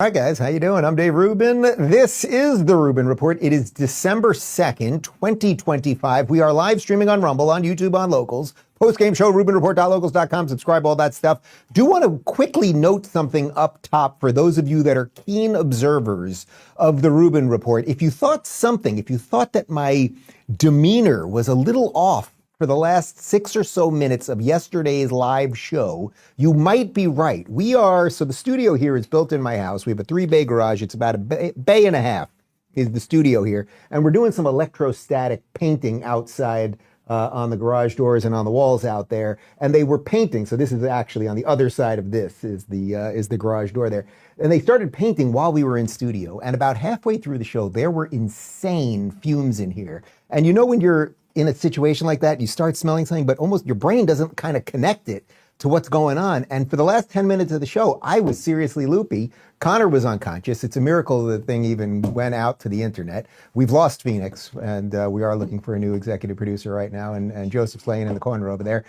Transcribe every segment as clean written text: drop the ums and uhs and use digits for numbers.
All right, guys, how you doing? I'm Dave Rubin. This is the Rubin Report. It is December 2nd, 2025. We are live streaming on Rumble, on YouTube, on Locals. Post-game show, rubinreport.locals.com. Subscribe, all that stuff. Do want to quickly note something up top for those of you that are keen observers of the Rubin Report. If you thought that my demeanor was a little off for the last 6 or so minutes of yesterday's live show, you might be right. So the studio here is built in my house. We have a 3-bay garage. It's about a bay and a half is the studio here. And we're doing some electrostatic painting outside on the garage doors and on the walls out there. And they were painting. So this is actually on the other side of this is the garage door there. And they started painting while we were in studio. And about halfway through the show, there were insane fumes in here. And you know when you're in a situation like that, you start smelling something, but almost your brain doesn't kind of connect it to what's going on. And for the last 10 minutes of the show, I was seriously loopy. Connor was unconscious. It's a miracle the thing even went out to the internet. We've lost Phoenix, and we are looking for a new executive producer right now, and Joseph's laying in the corner over there.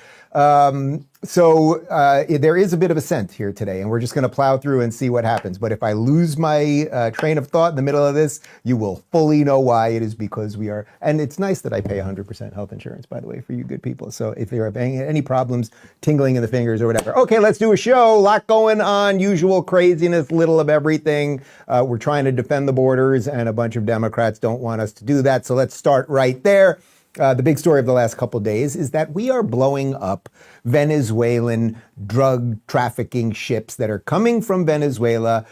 So there is a bit of a scent here today, and we're just going to plow through and see what happens. But if I lose my train of thought in the middle of this, you will fully know why. It is because we are, and it's nice that I pay 100% health insurance, by the way, for you good people. So if there are any problems, tingling in the fingers or whatever. Okay, let's do a show. A lot going on, usual craziness, little of everything. We're trying to defend the borders, and a bunch of Democrats don't want us to do that. So let's start right there. The big story of the last couple of days is that we are blowing up Venezuelan drug trafficking ships that are coming from Venezuela,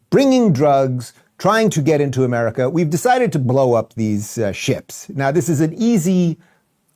bringing drugs, trying to get into America. We've decided to blow up these ships. Now, this is an easy,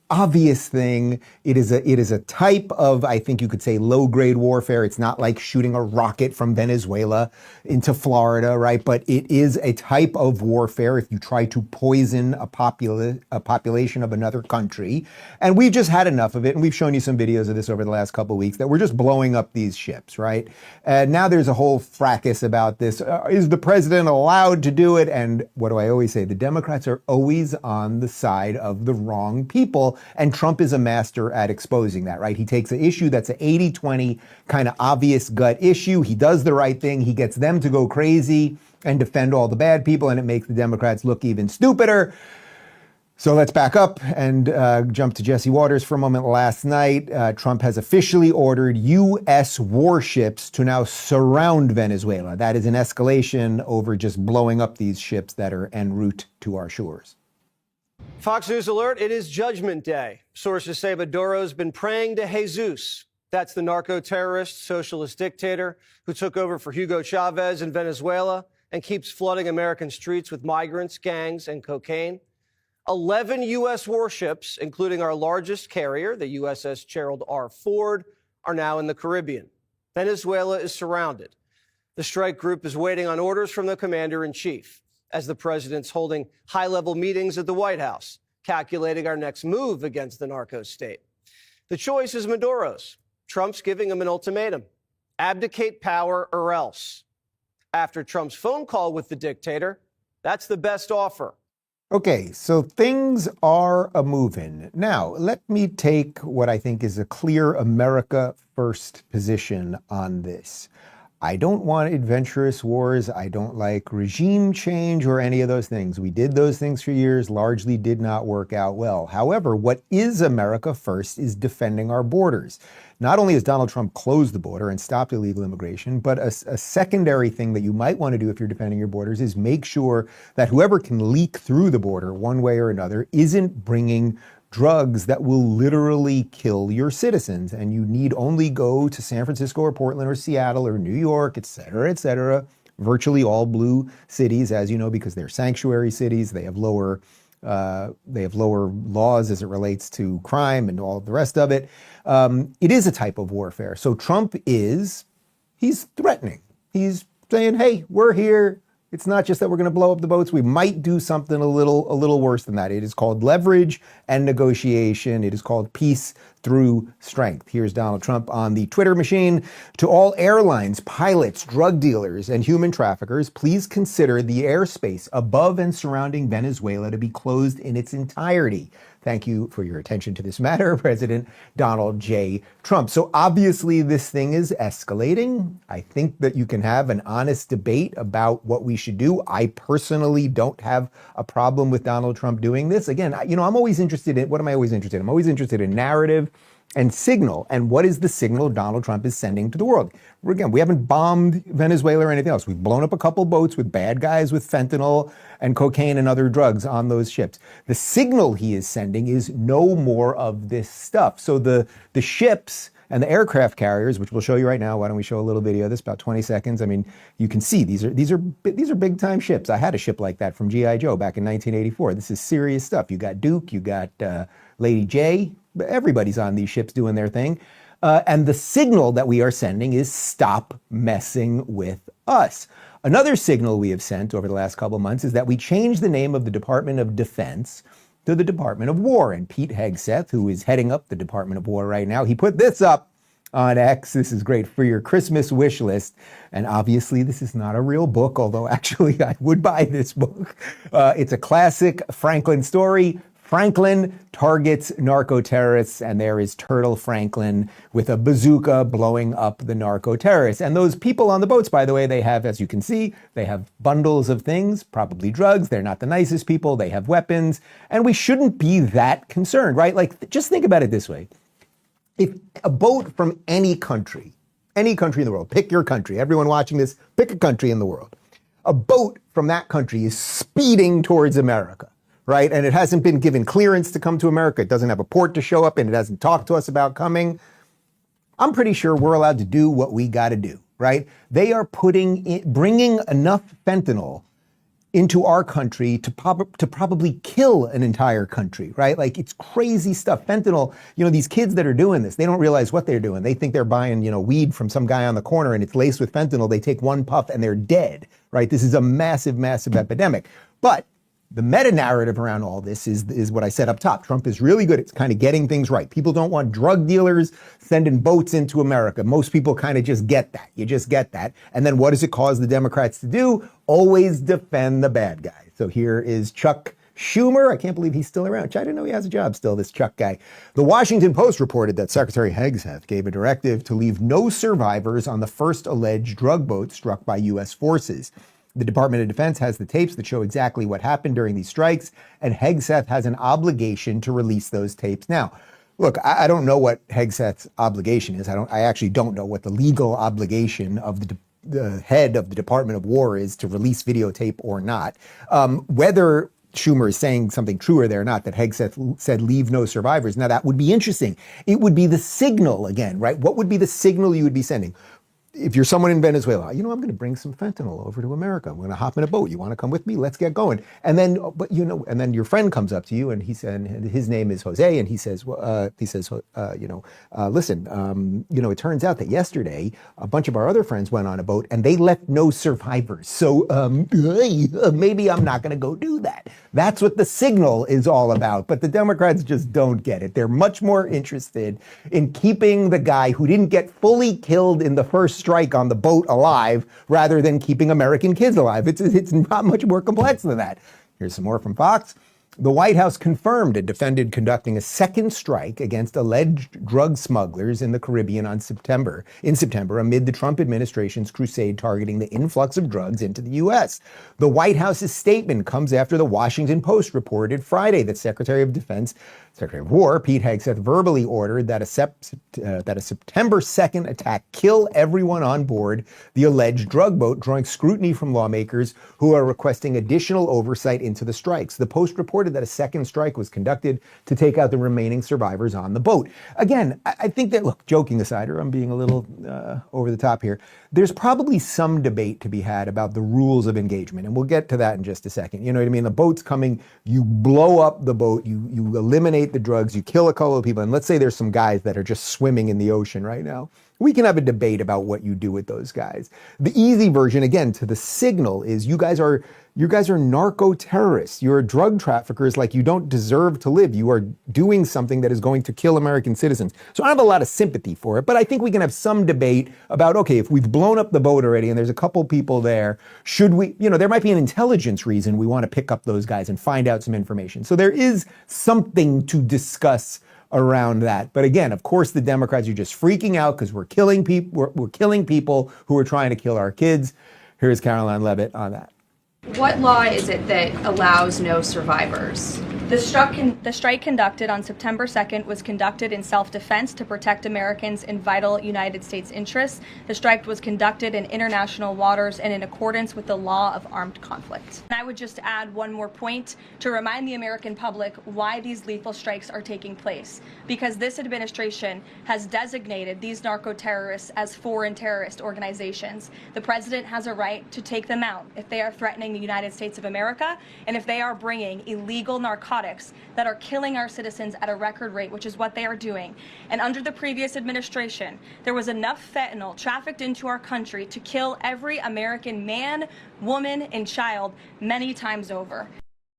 obvious thing. It is a type of, I think you could say, low-grade warfare. It's not like shooting a rocket from Venezuela into Florida, right? But it is a type of warfare if you try to poison a population of another country. And we've just had enough of it. And we've shown you some videos of this over the last couple of weeks that we're just blowing up these ships, right? And now there's a whole fracas about this. Is the president allowed to do it? And what do I always say? The Democrats are always on the side of the wrong people. And Trump is a master at exposing that, right? He takes an issue that's an 80-20 kind of obvious gut issue. He does the right thing. He gets them to go crazy and defend all the bad people, and it makes the Democrats look even stupider. So let's back up and jump to Jesse Waters for a moment. Last night, Trump has officially ordered U.S. warships to now surround Venezuela. That is an escalation over just blowing up these ships that are en route to our shores. Fox News alert, it is Judgment Day. Sources say Maduro's been praying to Jesus. That's the narco-terrorist, socialist dictator who took over for Hugo Chavez in Venezuela and keeps flooding American streets with migrants, gangs, and cocaine. 11 U.S. warships, including our largest carrier, the USS Gerald R. Ford, are now in the Caribbean. Venezuela is surrounded. The strike group is waiting on orders from the commander-in-chief, as the president's holding high-level meetings at the White House, calculating our next move against the narco state. The choice is Maduro's. Trump's giving him an ultimatum: abdicate power or else. After Trump's phone call with the dictator, that's the best offer. Okay, so things are a-moving. Now, let me take what I think is a clear America first position on this. I don't want adventurous wars. I don't like regime change or any of those things. We did those things for years, largely did not work out well. However, what is America first is defending our borders. Not only has Donald Trump closed the border and stopped illegal immigration, but a secondary thing that you might want to do if you're defending your borders is make sure that whoever can leak through the border one way or another isn't bringing drugs that will literally kill your citizens. And you need only go to San Francisco or Portland or Seattle or New York, et cetera, virtually all blue cities, as you know, because they're sanctuary cities. They have lower laws as it relates to crime and all the rest of it. It is a type of warfare. So Trump he's threatening. He's saying, hey, we're here. It's not just that we're going to blow up the boats. We might do something a little worse than that. It is called leverage and negotiation. It is called peace through strength. Here's Donald Trump on the Twitter machine. To all airlines, pilots, drug dealers, and human traffickers, please consider the airspace above and surrounding Venezuela to be closed in its entirety. Thank you for your attention to this matter, President Donald J. Trump. So obviously this thing is escalating. I think that you can have an honest debate about what we should do. I personally don't have a problem with Donald Trump doing this. Again, I'm always interested in, what am I always interested in? I'm always interested in narrative and signal. And what is the signal Donald Trump is sending to the world? Again, we haven't bombed Venezuela or anything else. We've blown up a couple boats with bad guys with fentanyl and cocaine and other drugs on those ships. The signal he is sending is no more of this stuff. So the ships and the aircraft carriers, which we'll show you right now. Why don't we show a little video of this, about 20 seconds? I mean, you can see these are big time ships. I had a ship like that from G.I. Joe back in 1984. This is serious stuff. You got Duke, you got Lady J. Everybody's on these ships doing their thing. And the signal that we are sending is stop messing with us. Another signal we have sent over the last couple of months is that we changed the name of the Department of Defense to the Department of War. And Pete Hegseth, who is heading up the Department of War right now, he put this up on X. This is great for your Christmas wish list. And obviously this is not a real book, although actually I would buy this book. It's a classic Franklin story. Franklin targets narco-terrorists, and there is Turtle Franklin with a bazooka blowing up the narco-terrorists. And those people on the boats, by the way, they have, as you can see, they have bundles of things, probably drugs. They're not the nicest people. They have weapons. And we shouldn't be that concerned, right? Like, just think about it this way. If a boat from any country in the world, pick your country, everyone watching this, pick a country in the world. A boat from that country is speeding towards America, right? And it hasn't been given clearance to come to America. It doesn't have a port to show up, and it hasn't talked to us about coming. I'm pretty sure we're allowed to do what we got to do, right? They are bringing enough fentanyl into our country to probably kill an entire country, right? Like, it's crazy stuff. Fentanyl, these kids that are doing this, they don't realize what they're doing. They think they're buying, weed from some guy on the corner and it's laced with fentanyl. They take one puff and they're dead, right? This is a massive, massive epidemic. But the meta-narrative around all this is what I said up top. Trump is really good at kind of getting things right. People don't want drug dealers sending boats into America. Most people kind of just get that. You just get that. And then what does it cause the Democrats to do? Always defend the bad guy. So here is Chuck Schumer. I can't believe he's still around. I didn't know he has a job still, this Chuck guy. The Washington Post reported that Secretary Hegseth gave a directive to leave no survivors on the first alleged drug boat struck by U.S. forces. The Department of Defense has the tapes that show exactly what happened during these strikes, and Hegseth has an obligation to release those tapes. Now, look, I don't know what Hegseth's obligation is. I actually don't know what the legal obligation of the head of the Department of War is to release videotape or not. Whether Schumer is saying something truer there or not, that Hegseth said leave no survivors. Now, that would be interesting. It would be the signal again, right? What would be the signal you would be sending? If you're someone in Venezuela, I'm going to bring some fentanyl over to America. I'm going to hop in a boat. You want to come with me? Let's get going. And then, and then your friend comes up to you, and he said, his name is Jose, and he says, listen, it turns out that yesterday a bunch of our other friends went on a boat, and they left no survivors. So maybe I'm not going to go do that. That's what the signal is all about. But the Democrats just don't get it. They're much more interested in keeping the guy who didn't get fully killed in the first strike on the boat alive rather than keeping American kids alive. It's not much more complex than that. Here's some more from Fox. The White House confirmed it defended conducting a second strike against alleged drug smugglers in the Caribbean in September amid the Trump administration's crusade targeting the influx of drugs into the U.S. The White House's statement comes after the Washington Post reported Friday that Secretary of War Pete Hegseth verbally ordered that a September 2nd attack kill everyone on board the alleged drug boat, drawing scrutiny from lawmakers who are requesting additional oversight into the strikes. The Post reported that a second strike was conducted to take out the remaining survivors on the boat. Again, I think that, look, joking aside, or I'm being a little over the top here, there's probably some debate to be had about the rules of engagement, and we'll get to that in just a second. You know what I mean? The boat's coming, you blow up the boat, you eliminate the drugs, you kill a couple of people, and let's say there's some guys that are just swimming in the ocean right now. We can have a debate about what you do with those guys. The easy version, again, to the signal is you guys are narco terrorists. You're drug traffickers. Like, you don't deserve to live. You are doing something that is going to kill American citizens. So I have a lot of sympathy for it, but I think we can have some debate about, okay, if we've blown up the boat already and there's a couple people there, should we, there might be an intelligence reason we want to pick up those guys and find out some information. So there is something to discuss around that. But again, of course, the Democrats are just freaking out because we're killing people. We're killing people who are trying to kill our kids. Here's Caroline Levitt on that. What law is it that allows no survivors? The strike conducted on September 2nd was conducted in self-defense to protect Americans in vital United States interests. The strike was conducted in international waters and in accordance with the law of armed conflict. And I would just add one more point to remind the American public why these lethal strikes are taking place. Because this administration has designated these narco-terrorists as foreign terrorist organizations. The president has a right to take them out if they are threatening the United States of America and if they are bringing illegal narcotics that are killing our citizens at a record rate, which is what they are doing. And under the previous administration, there was enough fentanyl trafficked into our country to kill every American man, woman, and child many times over.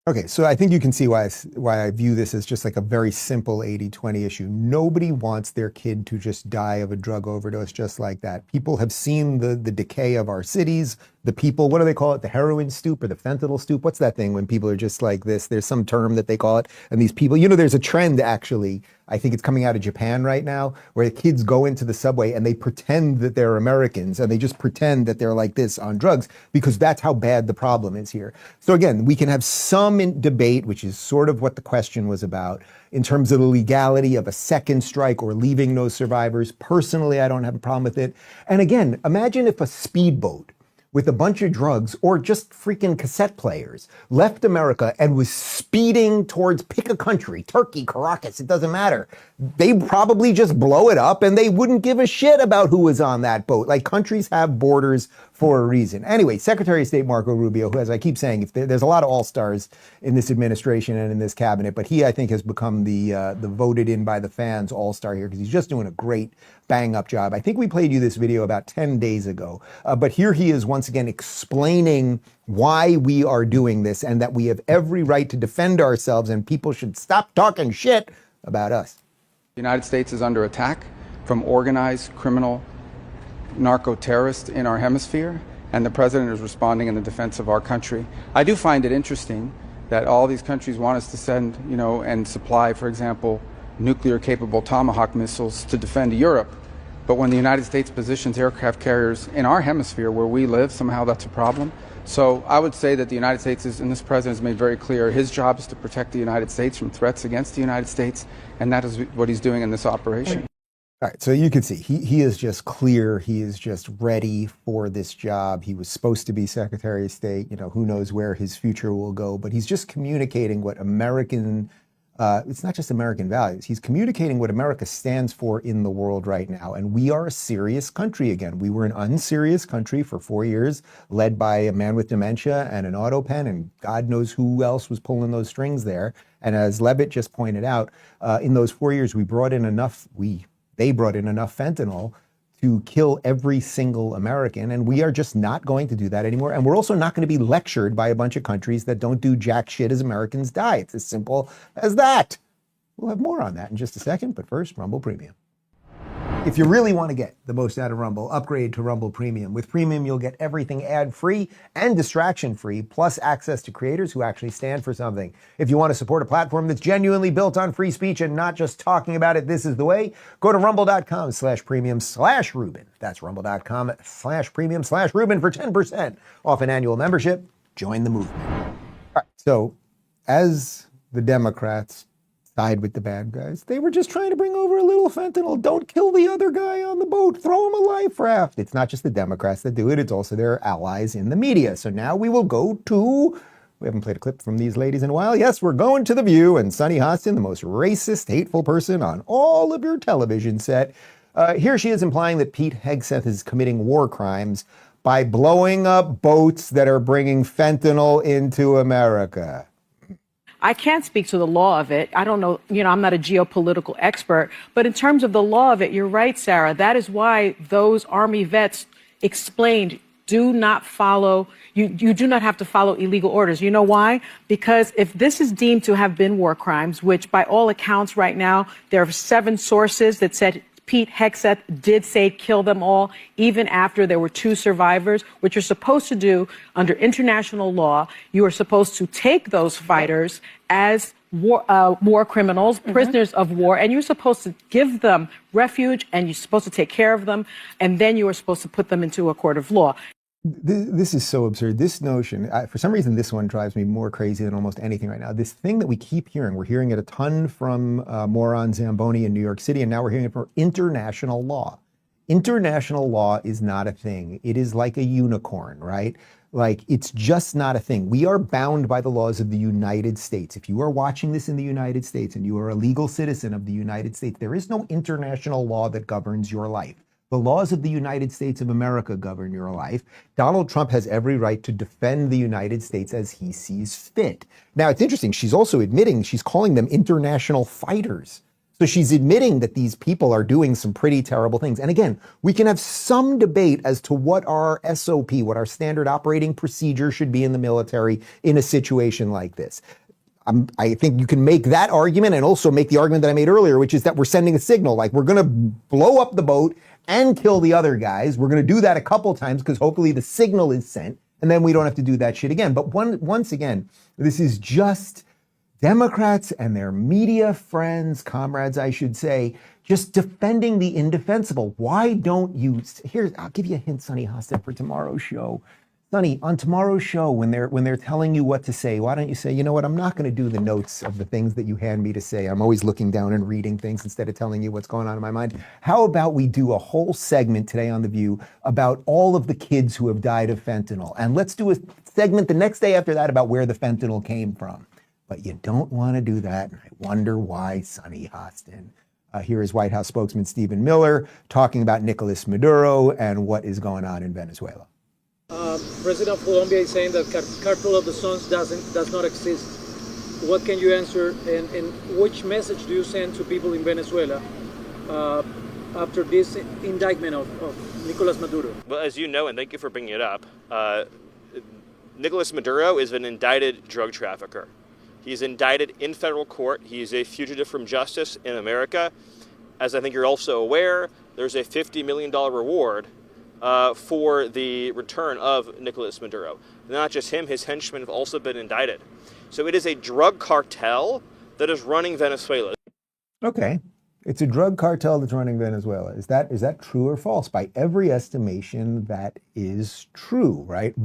Okay, so I think you can see why I view this as just like a very simple 80-20 issue. Nobody wants their kid to just die of a drug overdose just like that. People have seen the decay of our cities. The people, what do they call it? The heroin stoop or the fentanyl stoop? What's that thing when people are just like this? There's some term that they call it. And these people, there's a trend actually, I think it's coming out of Japan right now, where the kids go into the subway and they pretend that they're Americans and they just pretend that they're like this on drugs because that's how bad the problem is here. So again, we can have some debate, which is sort of what the question was about, in terms of the legality of a second strike or leaving no survivors. Personally, I don't have a problem with it. And again, imagine if a speedboat with a bunch of drugs or just freaking cassette players left America and was speeding towards, pick a country, Turkey, Caracas, it doesn't matter. They'd probably just blow it up and they wouldn't give a shit about who was on that boat. Like, countries have borders for a reason. Anyway, Secretary of State Marco Rubio, who, as I keep saying, there's a lot of all-stars in this administration and in this cabinet, but he, I think, has become the voted in by the fans all-star here because he's just doing a great bang-up job. I think we played you this video about 10 days ago, but here he is once again explaining why we are doing this and that we have every right to defend ourselves and people should stop talking shit about us. The United States is under attack from organized criminal narco-terrorists in our hemisphere, and the president is responding in the defense of our country. I do find it interesting that all these countries want us to send, and supply, for example, nuclear-capable Tomahawk missiles to defend Europe. But when the United States positions aircraft carriers in our hemisphere where we live, somehow that's a problem. So I would say that the United States is, and this president has made very clear, his job is to protect the United States from threats against the United States, and that is what he's doing in this operation. All right, so you can see he is just clear. He is just ready for this job. He was supposed to be Secretary of State. Who knows where his future will go, but he's just communicating what American, it's not just American values. He's communicating what America stands for in the world right now. And we are a serious country again. We were an unserious country for 4 years, led by a man with dementia and an auto pen, and God knows who else was pulling those strings there. And as Levitt just pointed out, in those 4 years, they brought in enough fentanyl to kill every single American, and we are just not going to do that anymore. And we're also not going to be lectured by a bunch of countries that don't do jack shit as Americans die. It's as simple as that. We'll have more on that in just a second, but first, Rumble Premium. If you really want to get the most out of Rumble, upgrade to Rumble Premium. With Premium, you'll get everything ad-free and distraction-free, plus access to creators who actually stand for something. If you want to support a platform that's genuinely built on free speech and not just talking about it, this is the way. Go to rumble.com/premium/Rubin. That's rumble.com/premium/Rubin for 10% off an annual membership. Join the movement. All right, so as the Democrats side with the bad guys, they were just trying to bring over a little fentanyl. Don't kill the other guy on the boat. Throw him a life raft. It's not just the Democrats that do it. It's also their allies in the media. So now we will go to, we haven't played a clip from these ladies in a while. Yes, we're going to The View and Sunny Hostin, the most racist, hateful person on all of your television set. Here she is implying that Pete Hegseth is committing war crimes by blowing up boats that are bringing fentanyl into America. I can't speak to the law of it. I don't know, I'm not a geopolitical expert, but in terms of the law of it, you're right, Sarah. That is why those Army vets explained, do not follow, you do not have to follow illegal orders. You know why? Because if this is deemed to have been war crimes, which by all accounts right now, there are 7 sources that said Pete Hegseth did say kill them all, even after there were 2 survivors, which you're supposed to do under international law. You are supposed to take those fighters as war criminals, prisoners of war, and you're supposed to give them refuge, and you're supposed to take care of them, and then you are supposed to put them into a court of law. This is so absurd. This notion, for some reason, this one drives me more crazy than almost anything right now. This thing that we keep hearing, we're hearing it a ton from moron Zamboni in New York City, and now we're hearing it from international law. International law is not a thing. It is like a unicorn, right? Like, it's just not a thing. We are bound by the laws of the United States. If you are watching this in the United States and you are a legal citizen of the United States, there is no international law that governs your life. The laws of the United States of America govern your life. Donald Trump has every right to defend the United States as he sees fit. Now, it's interesting. She's also admitting, she's calling them international fighters. So she's admitting that these people are doing some pretty terrible things. And again, we can have some debate as to what our SOP, what our standard operating procedure should be in the military in a situation like this. I think you can make that argument and also make the argument that I made earlier, which is that we're sending a signal, like we're going to blow up the boat and kill the other guys. We're going to do that a couple times because hopefully the signal is sent and then we don't have to do that shit again. But once again, this is just Democrats and their media friends, comrades, I should say, just defending the indefensible. Why don't you, I'll give you a hint, Sonny Hostin, for tomorrow's show. Sonny, on tomorrow's show, when they're telling you what to say, why don't you say, you know what, I'm not going to do the notes of the things that you hand me to say. I'm always looking down and reading things instead of telling you what's going on in my mind. How about we do a whole segment today on The View about all of the kids who have died of fentanyl? And let's do a segment the next day after that about where the fentanyl came from. But you don't want to do that, and I wonder why, Sonny Hostin. Here is White House spokesman Stephen Miller talking about Nicolas Maduro and what is going on in Venezuela. President of Colombia is saying that Cartel of the Suns does not exist. What can you answer, and which message do you send to people in Venezuela after this indictment of Nicolas Maduro? Well, as you know, and thank you for bringing it up, Nicolas Maduro is an indicted drug trafficker. He's indicted in federal court. He's a fugitive from justice in America. As I think you're also aware, there's a $50 million reward for the return of Nicolas Maduro. Not just him, his henchmen have also been indicted. So it is a drug cartel that is running Venezuela. Okay. It's a drug cartel that's running Venezuela. Is that true or false? By every estimation, that is true, right?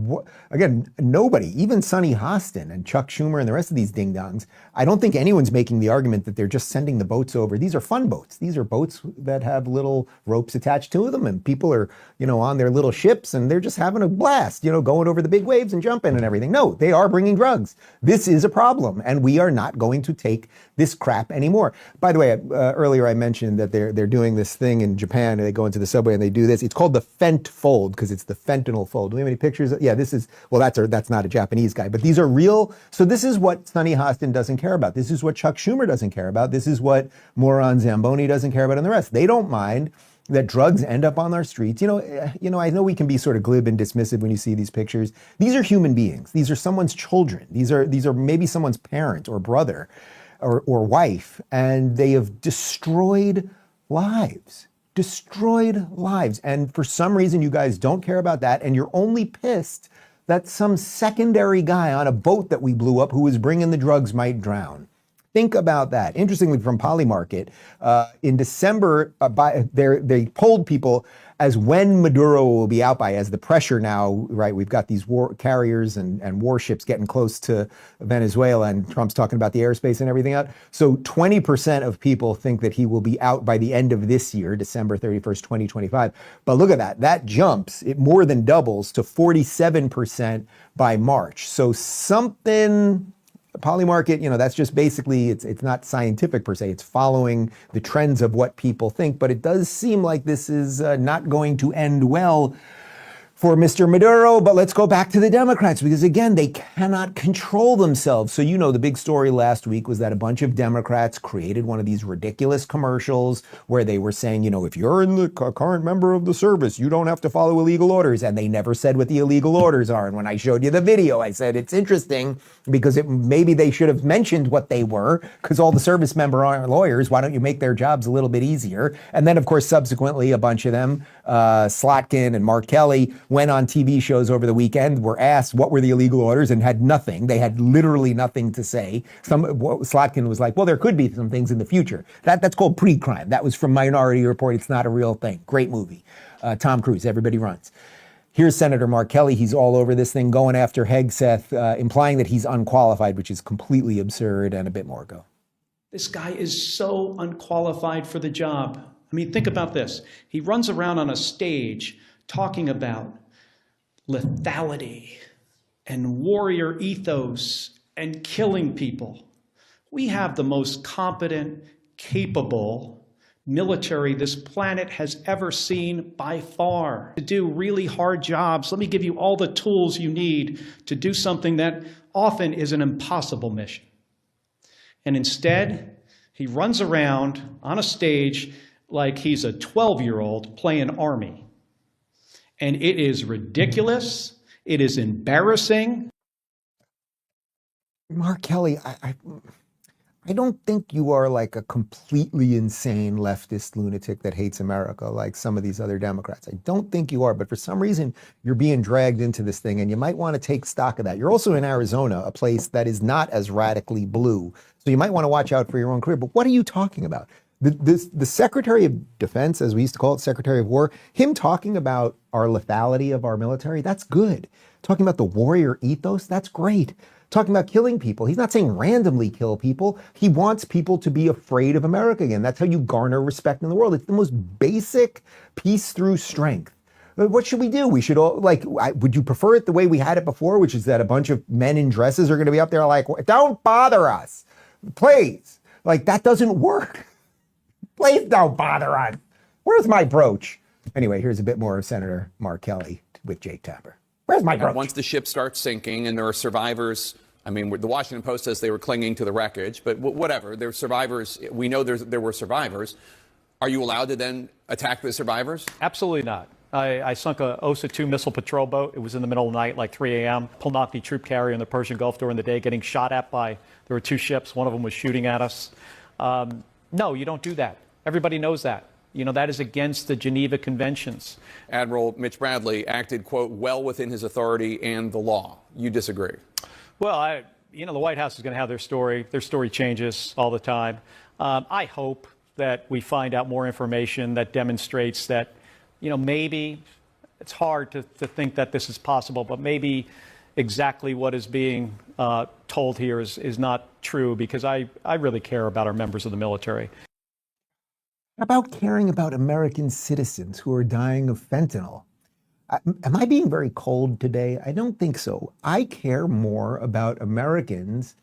Again, nobody, even Sonny Hostin and Chuck Schumer and the rest of these ding-dongs, I don't think anyone's making the argument that they're just sending the boats over. These are fun boats. These are boats that have little ropes attached to them, and people are, on their little ships, and they're just having a blast, going over the big waves and jumping and everything. No, they are bringing drugs. This is a problem, and we are not going to take this crap anymore. By the way, earlier I mentioned that they're doing this thing in Japan, and they go into the subway and they do this. It's called the Fent Fold because it's the fentanyl fold. Do we have any pictures? Yeah, that's not a Japanese guy, but these are real. So this is what Sonny Hostin doesn't care about. This is what Chuck Schumer doesn't care about. This is what moron Zamboni doesn't care about, and the rest. They don't mind that drugs end up on our streets. I know we can be sort of glib and dismissive when you see these pictures. These are human beings. These are someone's children. These are maybe someone's parent or brother or wife, and they have destroyed lives. And for some reason, you guys don't care about that, and you're only pissed that some secondary guy on a boat that we blew up who was bringing the drugs might drown. Think about that. Interestingly, from Polymarket, in December, they polled people as when Maduro will be out by, as the pressure now, right, we've got these war carriers and warships getting close to Venezuela, and Trump's talking about the airspace and everything out. So 20% of people think that he will be out by the end of this year, December 31st, 2025. But look at that. That jumps, it more than doubles to 47% by March. So something... Polymarket, that's just basically, it's not scientific per se. It's following the trends of what people think, but it does seem like this is not going to end well for Mr. Maduro, but let's go back to the Democrats because again, they cannot control themselves. So, you know, the big story last week was that a bunch of Democrats created one of these ridiculous commercials where they were saying, you know, if you're in the current member of the service, you don't have to follow illegal orders. And they never said what the illegal orders are. And when I showed you the video, I said, it's interesting because maybe they should have mentioned what they were because all the service member aren't lawyers. Why don't you make their jobs a little bit easier? And then, of course, subsequently, a bunch of them, Slotkin and Mark Kelly, went on TV shows over the weekend, were asked what were the illegal orders and had nothing. They had literally nothing to say. Slotkin was like, well, there could be some things in the future. That's called pre-crime. That was from Minority Report. It's not a real thing. Great movie. Tom Cruise, Everybody Runs. Here's Senator Mark Kelly. He's all over this thing, going after Hegseth, implying that he's unqualified, which is completely absurd, and a bit more go. This guy is so unqualified for the job. I mean, think about this. He runs around on a stage talking about lethality and warrior ethos and killing people. We have the most competent, capable military this planet has ever seen by far. To do really hard jobs, let me give you all the tools you need to do something that often is an impossible mission. And instead, he runs around on a stage like he's a 12-year-old playing Army. And it is ridiculous. It is embarrassing. Mark Kelly, I don't think you are like a completely insane leftist lunatic that hates America like some of these other Democrats. I don't think you are, but for some reason you're being dragged into this thing and you might want to take stock of that. You're also in Arizona, a place that is not as radically blue. So you might want to watch out for your own career. But what are you talking about? The Secretary of Defense, as we used to call it, Secretary of War, him talking about our lethality of our military, that's good. Talking about the warrior ethos, that's great. Talking about killing people, he's not saying randomly kill people. He wants people to be afraid of America again. That's how you garner respect in the world. It's the most basic peace through strength. What should we do? We should all, would you prefer it the way we had it before, which is that a bunch of men in dresses are going to be up there like, don't bother us, please. Like, that doesn't work. Please don't bother us. Where's my brooch? Anyway, here's a bit more of Senator Mark Kelly with Jake Tapper. Where's my brooch? Once the ship starts sinking and there are survivors, I mean, the Washington Post says they were clinging to the wreckage, but whatever, there were survivors. We know there were survivors. Are you allowed to then attack the survivors? Absolutely not. I sunk a OSA-2 missile patrol boat. It was in the middle of the night, like 3 a.m. Polnokny troop carrier in the Persian Gulf during the day, getting shot at by, there were 2 ships. One of them was shooting at us. No, you don't do that. Everybody knows that. You know, that is against the Geneva Conventions. Admiral Mitch Bradley acted, quote, well within his authority and the law. You disagree? Well, the White House is going to have their story. Their story changes all the time. I hope that we find out more information that demonstrates that, maybe it's hard to think that this is possible, but maybe exactly what is being told here is not true, because I really care about our members of the military. About caring about American citizens who are dying of fentanyl. Am I being very cold today? I don't think so. I care more about Americans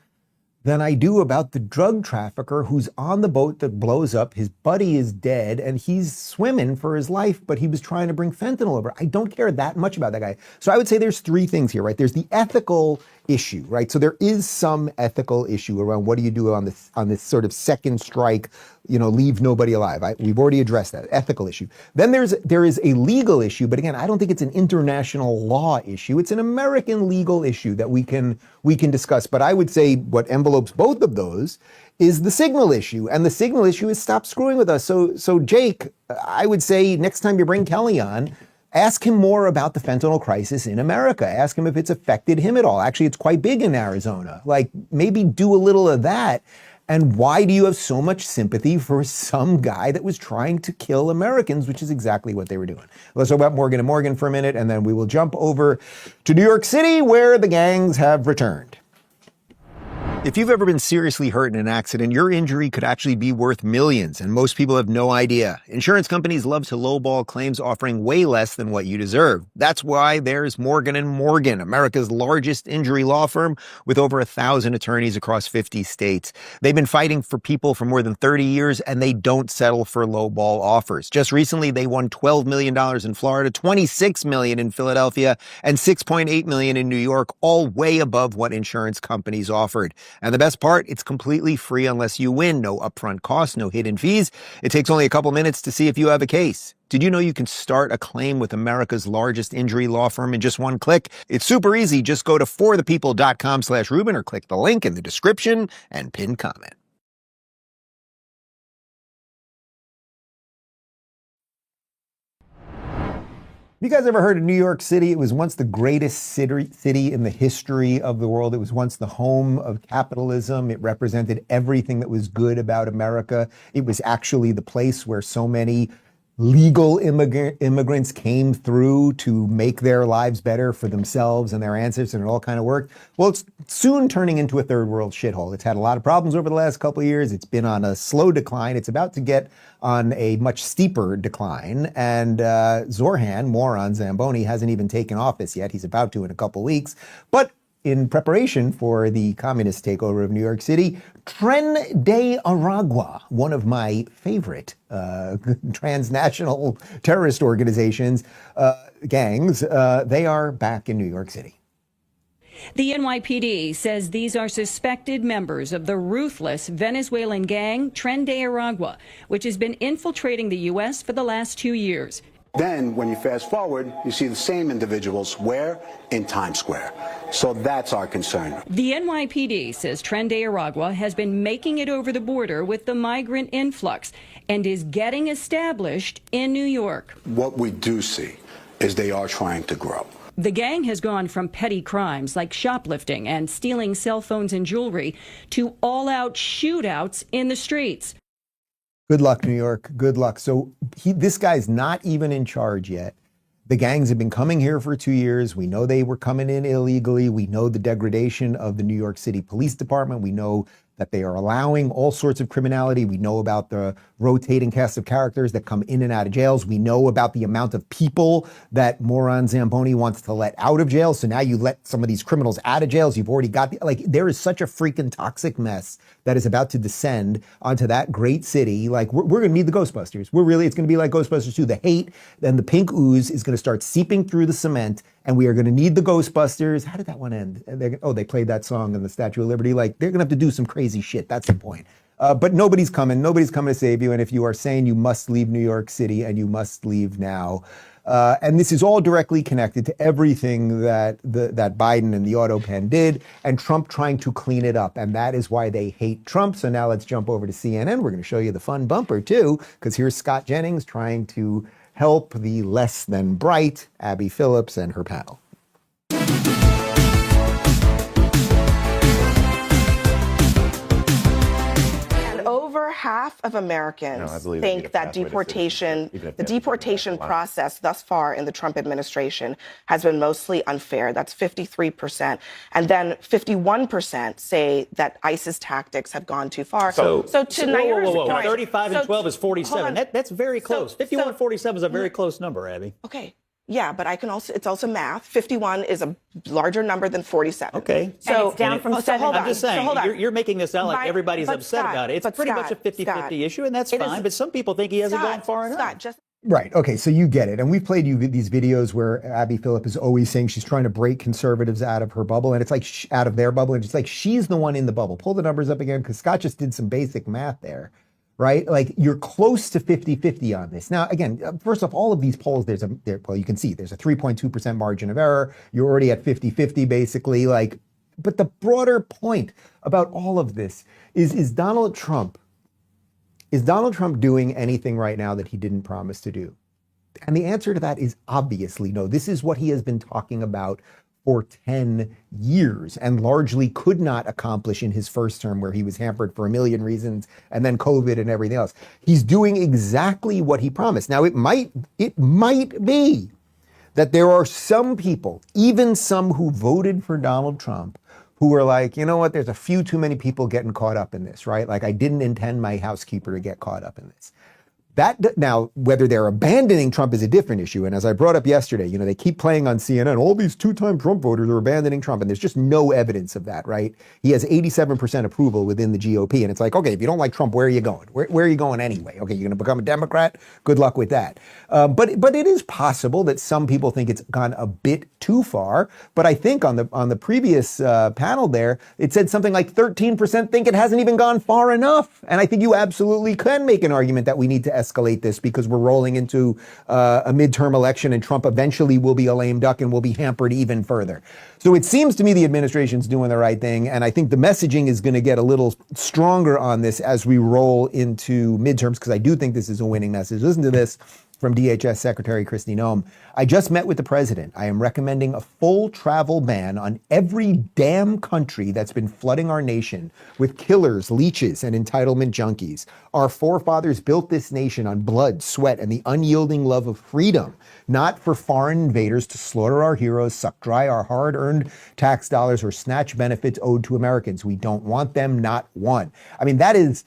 than I do about the drug trafficker who's on the boat that blows up. His buddy is dead and he's swimming for his life, but he was trying to bring fentanyl over. I don't care that much about that guy. So I would say there's 3 things here, right? There's the ethical issue, right? So there is some ethical issue around what do you do on this sort of second strike, leave nobody alive. We've already addressed that ethical issue. Then there is a legal issue, but again, I don't think it's an international law issue. It's an American legal issue that we can discuss. But I would say what envelopes both of those is the signal issue, and the signal issue is stop screwing with us. So Jake, I would say next time you bring Kelly on, ask him more about the fentanyl crisis in America. Ask him if it's affected him at all. Actually, it's quite big in Arizona. Like, maybe do a little of that. And why do you have so much sympathy for some guy that was trying to kill Americans, which is exactly what they were doing? Let's talk about Morgan & Morgan for a minute, and then we will jump over to New York City, where the gangs have returned. If you've ever been seriously hurt in an accident, your injury could actually be worth millions, and most people have no idea. Insurance companies love to lowball claims, offering way less than what you deserve. That's why there's Morgan & Morgan, America's largest injury law firm with over 1,000 attorneys across 50 states. They've been fighting for people for more than 30 years, and they don't settle for lowball offers. Just recently, they won $12 million in Florida, $26 million in Philadelphia, and $6.8 million in New York, all way above what insurance companies offered. And the best part, it's completely free unless you win. No upfront costs, no hidden fees. It takes only a couple minutes to see if you have a case. Did you know you can start a claim with America's largest injury law firm in just one click? It's super easy. Just go to forthepeople.com/Rubin or click the link in the description and pin comment. Have you guys ever heard of New York City? It was once the greatest city in the history of the world. It was once the home of capitalism. It represented everything that was good about America. It was actually the place where so many legal immigrants came through to make their lives better for themselves and their ancestors, and it all kind of worked. Well, it's soon turning into a third world shithole. It's had a lot of problems over the last couple of years. It's been on a slow decline. It's about to get on a much steeper decline. And Zohran, moron Zamboni, hasn't even taken office yet. He's about to in a couple of weeks. But in preparation for the communist takeover of New York City, Tren de Aragua, one of my favorite transnational terrorist organizations, gangs, they are back in New York City. The NYPD says these are suspected members of the ruthless Venezuelan gang Tren de Aragua, which has been infiltrating the U.S. for the last 2 years. Then, when you fast forward, you see the same individuals where? In Times Square. So that's our concern. The NYPD says Tren de Aragua has been making it over the border with the migrant influx and is getting established in New York. What we do see is they are trying to grow. The gang has gone from petty crimes like shoplifting and stealing cell phones and jewelry to all-out shootouts in the streets. Good luck, New York. Good luck. So this guy's not even in charge yet. The gangs have been coming here for 2 years. We know they were coming in illegally. We know the degradation of the New York City Police Department. We know that they are allowing all sorts of criminality. We know about the rotating cast of characters that come in and out of jails. We know about the amount of people that moron Zamboni wants to let out of jail. So now you let some of these criminals out of jails. You've already got there is such a freaking toxic mess that is about to descend onto that great city. Like we're going to need the Ghostbusters. It's going to be like Ghostbusters 2. The hate and the pink ooze is going to start seeping through the cement, and we are going to need the Ghostbusters. How did that one end? They played that song in the Statue of Liberty. Like they're going to have to do some crazy shit. That's the point. But nobody's coming. Nobody's coming to save you. And if you are saying you must leave New York City, and you must leave now, and this is all directly connected to everything that Biden and the auto pen did, and Trump trying to clean it up. And that is why they hate Trump. So now let's jump over to CNN. We're going to show you the fun bumper too, because here's Scott Jennings trying to help the less than bright Abby Phillips and her panel. Over half of Americans think that the deportation process thus far in the Trump administration has been mostly unfair. That's 53%. And then 51% say that ISIS tactics have gone too far. So to Nair's point, 35 and 12 is 47. That's very close. 51 and 47 is a very close number, Abby. Okay. Yeah, but it's also math. 51 is a larger number than 47. Okay. So it's down from 7. I'm just saying, you're making this sound like everybody's upset about it. It's pretty much a 50-50 issue, and that's fine. But some people think he hasn't gone far enough. Right. Okay. So you get it. And we've played you these videos where Abby Phillip is always saying she's trying to break conservatives out of her bubble. And it's like out of their bubble. And it's like she's the one in the bubble. Pull the numbers up again, because Scott just did some basic math there. Right? Like you're close to 50-50 on this. Now, again, first off, all of these polls, you can see there's a 3.2% margin of error. You're already at 50-50 basically. But the broader point about all of this is Donald Trump doing anything right now that he didn't promise to do? And the answer to that is obviously no. This is what he has been talking about for 10 years and largely could not accomplish in his first term, where he was hampered for a million reasons and then COVID and everything else. He's doing exactly what he promised. Now, it might be that there are some people, even some who voted for Donald Trump, who were like, you know what, there's a few too many people getting caught up in this, right? Like I didn't intend my housekeeper to get caught up in this. That now, whether they're abandoning Trump is a different issue. And as I brought up yesterday, you know, they keep playing on CNN, all these two-time Trump voters are abandoning Trump. And there's just no evidence of that, right? He has 87% approval within the GOP. And it's like, okay, if you don't like Trump, where are you going? Where are you going anyway? Okay, you're going to become a Democrat? Good luck with that. But it is possible that some people think it's gone a bit too far. But I think on the previous panel there, it said something like 13% think it hasn't even gone far enough. And I think you absolutely can make an argument that we need to escalate this because we're rolling into a midterm election and Trump eventually will be a lame duck and will be hampered even further. So it seems to me the administration's doing the right thing. And I think the messaging is going to get a little stronger on this as we roll into midterms, because I do think this is a winning message. Listen to this from DHS Secretary Kristi Noem. I just met with the president. I am recommending a full travel ban on every damn country that's been flooding our nation with killers, leeches, and entitlement junkies. Our forefathers built this nation on blood, sweat, and the unyielding love of freedom, not for foreign invaders to slaughter our heroes, suck dry our hard-earned tax dollars, or snatch benefits owed to Americans. We don't want them, not one. I mean, that is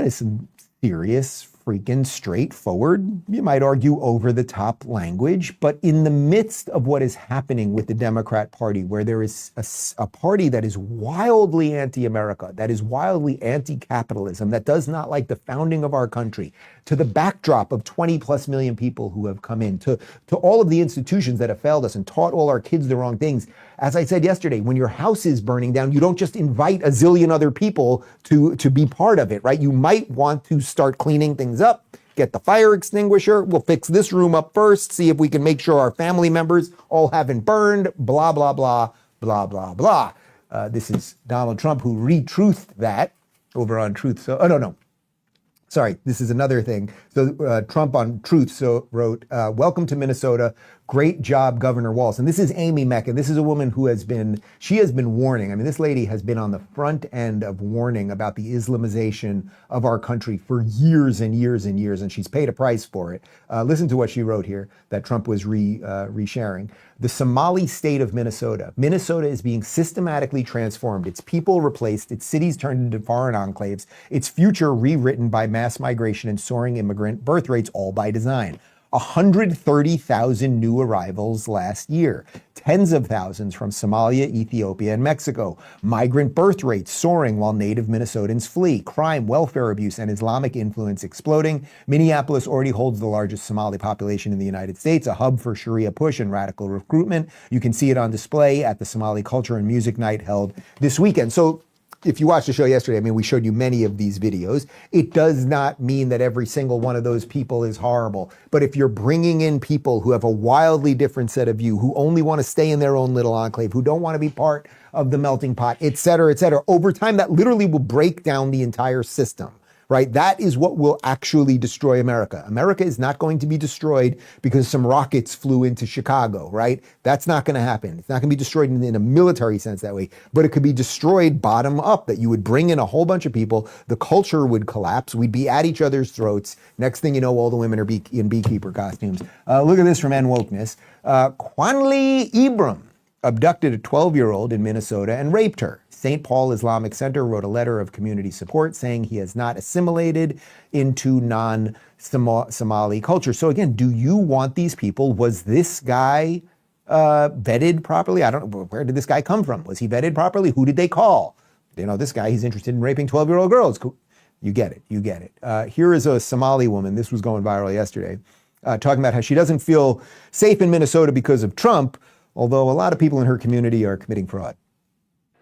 some serious, freaking straightforward, you might argue over the top language, but in the midst of what is happening with the Democrat Party, where there is a party that is wildly anti-America, that is wildly anti-capitalism, that does not like the founding of our country, to the backdrop of 20 plus million people who have come in, to all of the institutions that have failed us and taught all our kids the wrong things. As I said yesterday, when your house is burning down, you don't just invite a zillion other people to be part of it, right? You might want to start cleaning things up, get the fire extinguisher. We'll fix this room up first, see if we can make sure our family members all haven't burned, blah, blah, blah, blah, blah, blah. This is Donald Trump who retruthed that over on Truth. So, oh, no. Sorry, this is another thing. So Trump on Truth wrote, welcome to Minnesota. Great job, Governor Walz. And this is Amy Mecca. This is a woman who has been warning. I mean, this lady has been on the front end of warning about the Islamization of our country for years and years and years, and she's paid a price for it. Listen to what she wrote here that Trump was resharing. The Somali state of Minnesota. Minnesota is being systematically transformed. Its people replaced, its cities turned into foreign enclaves, its future rewritten by mass migration and soaring immigrant birth rates, all by design. 130,000 new arrivals last year, tens of thousands from Somalia, Ethiopia, and Mexico. Migrant birth rates soaring while native Minnesotans flee. Crime, welfare abuse, and Islamic influence exploding. Minneapolis already holds the largest Somali population in the United States, a hub for Sharia push and radical recruitment. You can see it on display at the Somali Culture and Music Night held this weekend. So if you watched the show yesterday, I mean, we showed you many of these videos. It does not mean that every single one of those people is horrible. But if you're bringing in people who have a wildly different set of view, who only want to stay in their own little enclave, who don't want to be part of the melting pot, et cetera, over time, that literally will break down the entire system. Right? That is what will actually destroy America. America is not going to be destroyed because some rockets flew into Chicago, right? That's not going to happen. It's not going to be destroyed in a military sense that way, but it could be destroyed bottom up, that you would bring in a whole bunch of people, the culture would collapse, we'd be at each other's throats. Next thing you know, all the women are in beekeeper costumes. Look at this from N Wokeness. Kwanli Ibram abducted a 12-year-old in Minnesota and raped her. St. Paul Islamic Center wrote a letter of community support saying he has not assimilated into non-Somali culture. So again, do you want these people? Was this guy vetted properly? I don't know. Where did this guy come from? Was he vetted properly? Who did they call? You know, this guy, he's interested in raping 12-year-old girls. You get it. Here is a Somali woman. This was going viral yesterday, talking about how she doesn't feel safe in Minnesota because of Trump, although a lot of people in her community are committing fraud.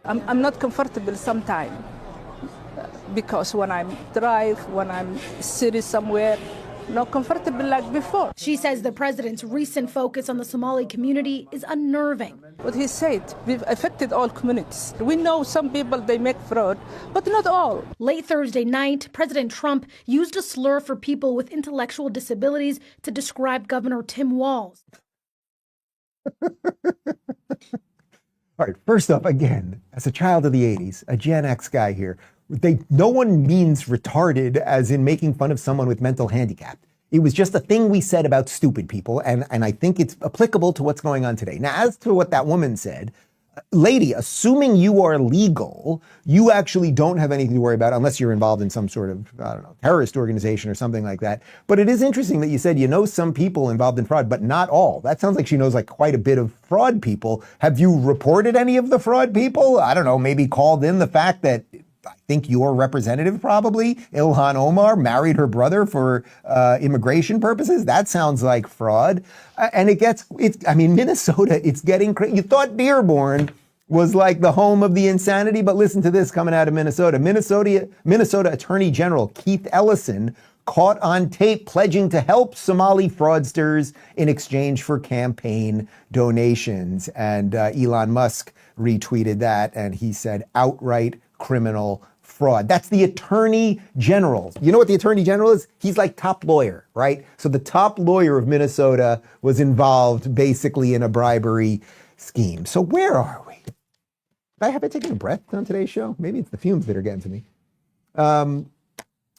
I'm not comfortable sometimes because when I drive, when I'm sitting somewhere, not comfortable like before. She says the president's recent focus on the Somali community is unnerving. What he said, we've affected all communities. We know some people, they make fraud, but not all. Late Thursday night, President Trump used a slur for people with intellectual disabilities to describe Governor Tim Walz. All right, first up, again, as a child of the 80s, a Gen X guy here, no one means retarded as in making fun of someone with mental handicap. It was just a thing we said about stupid people, and I think it's applicable to what's going on today. Now, as to what that woman said, lady, assuming you are legal, you actually don't have anything to worry about unless you're involved in some sort of, I don't know, terrorist organization or something like that. But it is interesting that you said you know some people involved in fraud, but not all. That sounds like she knows like quite a bit of fraud people. Have you reported any of the fraud people? I don't know, maybe called in the fact that I think your representative probably, Ilhan Omar, married her brother for immigration purposes. That sounds like fraud. And Minnesota, it's getting crazy. You thought Dearborn was like the home of the insanity, but listen to this coming out of Minnesota. Minnesota Attorney General Keith Ellison caught on tape pledging to help Somali fraudsters in exchange for campaign donations. And Elon Musk retweeted that, and he said outright criminal fraud. That's the Attorney General. You know what the Attorney General is? He's like top lawyer, right? So the top lawyer of Minnesota was involved basically in a bribery scheme. So where are we? Have I taken a breath on today's show? Maybe it's the fumes that are getting to me.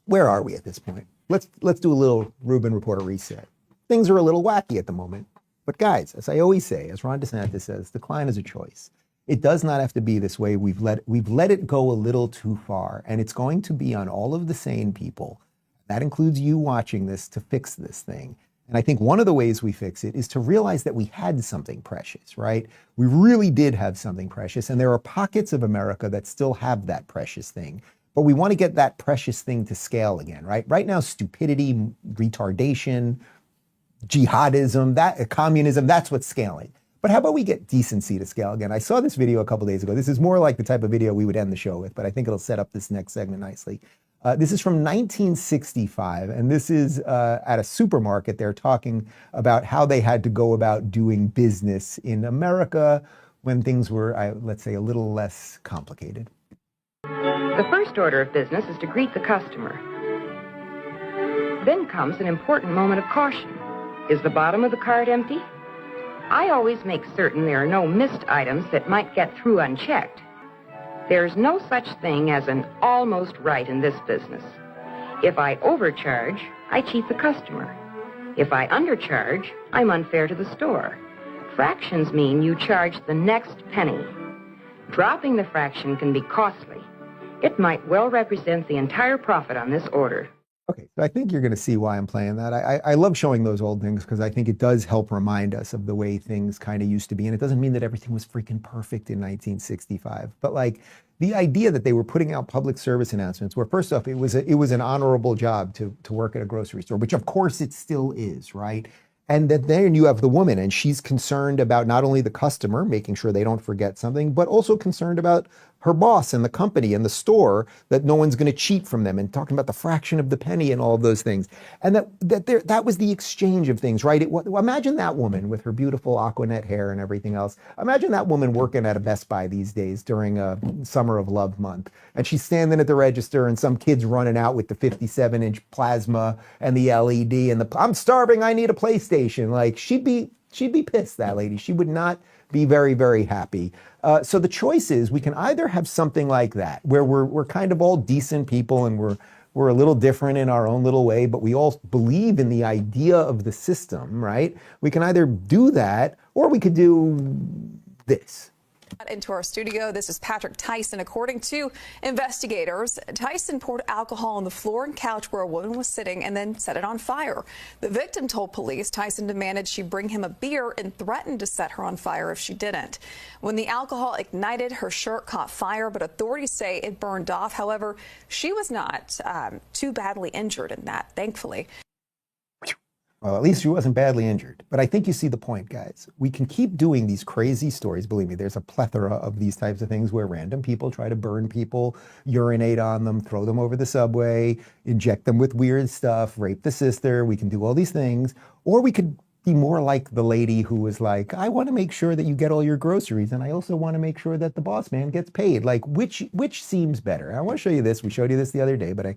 Where are we at this point? Let's do a little Rubin Reporter reset. Things are a little wacky at the moment. But guys, as I always say, as Ron DeSantis says, decline is a choice. It does not have to be this way. We've let it go a little too far, and it's going to be on all of the sane people. That includes you watching this to fix this thing. And I think one of the ways we fix it is to realize that we had something precious, right? We really did have something precious, and there are pockets of America that still have that precious thing. But we want to get that precious thing to scale again, right? Right now, stupidity, retardation, jihadism, communism, that's what's scaling. But how about we get decency to scale again? I saw this video a couple days ago. This is more like the type of video we would end the show with, but I think it'll set up this next segment nicely. This is from 1965, and this is at a supermarket. They're talking about how they had to go about doing business in America when things were, let's say, a little less complicated. The first order of business is to greet the customer. Then comes an important moment of caution. Is the bottom of the cart empty? I always make certain there are no missed items that might get through unchecked. There's no such thing as an almost right in this business. If I overcharge, I cheat the customer. If I undercharge, I'm unfair to the store. Fractions mean you charge the next penny. Dropping the fraction can be costly. It might well represent the entire profit on this order. Okay, so I think you're going to see why I'm playing that. I love showing those old things because I think it does help remind us of the way things kind of used to be. And it doesn't mean that everything was freaking perfect in 1965. But like the idea that they were putting out public service announcements where, first off, it was an honorable job to work at a grocery store, which of course it still is, right? And that then you have the woman, and she's concerned about not only the customer, making sure they don't forget something, but also concerned about her boss and the company and the store, that no one's going to cheat from them, and talking about the fraction of the penny and all of those things. And that was the exchange of things, right? Imagine that woman with her beautiful Aquanet hair and everything else. Imagine that woman working at a Best Buy these days during a Summer of Love month. And she's standing at the register and some kid's running out with the 57-inch plasma and the LED and I'm starving, I need a PlayStation. Like she'd be pissed, that lady. She would not be very, very happy. So the choice is we can either have something like that, where we're kind of all decent people and we're a little different in our own little way, but we all believe in the idea of the system, right? We can either do that, or we could do this. Into our studio, this is Patrick Tyson. According to investigators, Tyson poured alcohol on the floor and couch where a woman was sitting and then set it on fire. The victim told police Tyson demanded she bring him a beer and threatened to set her on fire if she didn't. When the alcohol ignited, her shirt caught fire, but authorities say it burned off. However, she was not too badly injured in that, thankfully. Well, at least she wasn't badly injured. But I think you see the point, guys. We can keep doing these crazy stories. Believe me, there's a plethora of these types of things where random people try to burn people, urinate on them, throw them over the subway, inject them with weird stuff, rape the sister. We can do all these things. Or we could be more like the lady who was like, I want to make sure that you get all your groceries, and I also want to make sure that the boss man gets paid. Like, which seems better? I want to show you this. We showed you this the other day, but I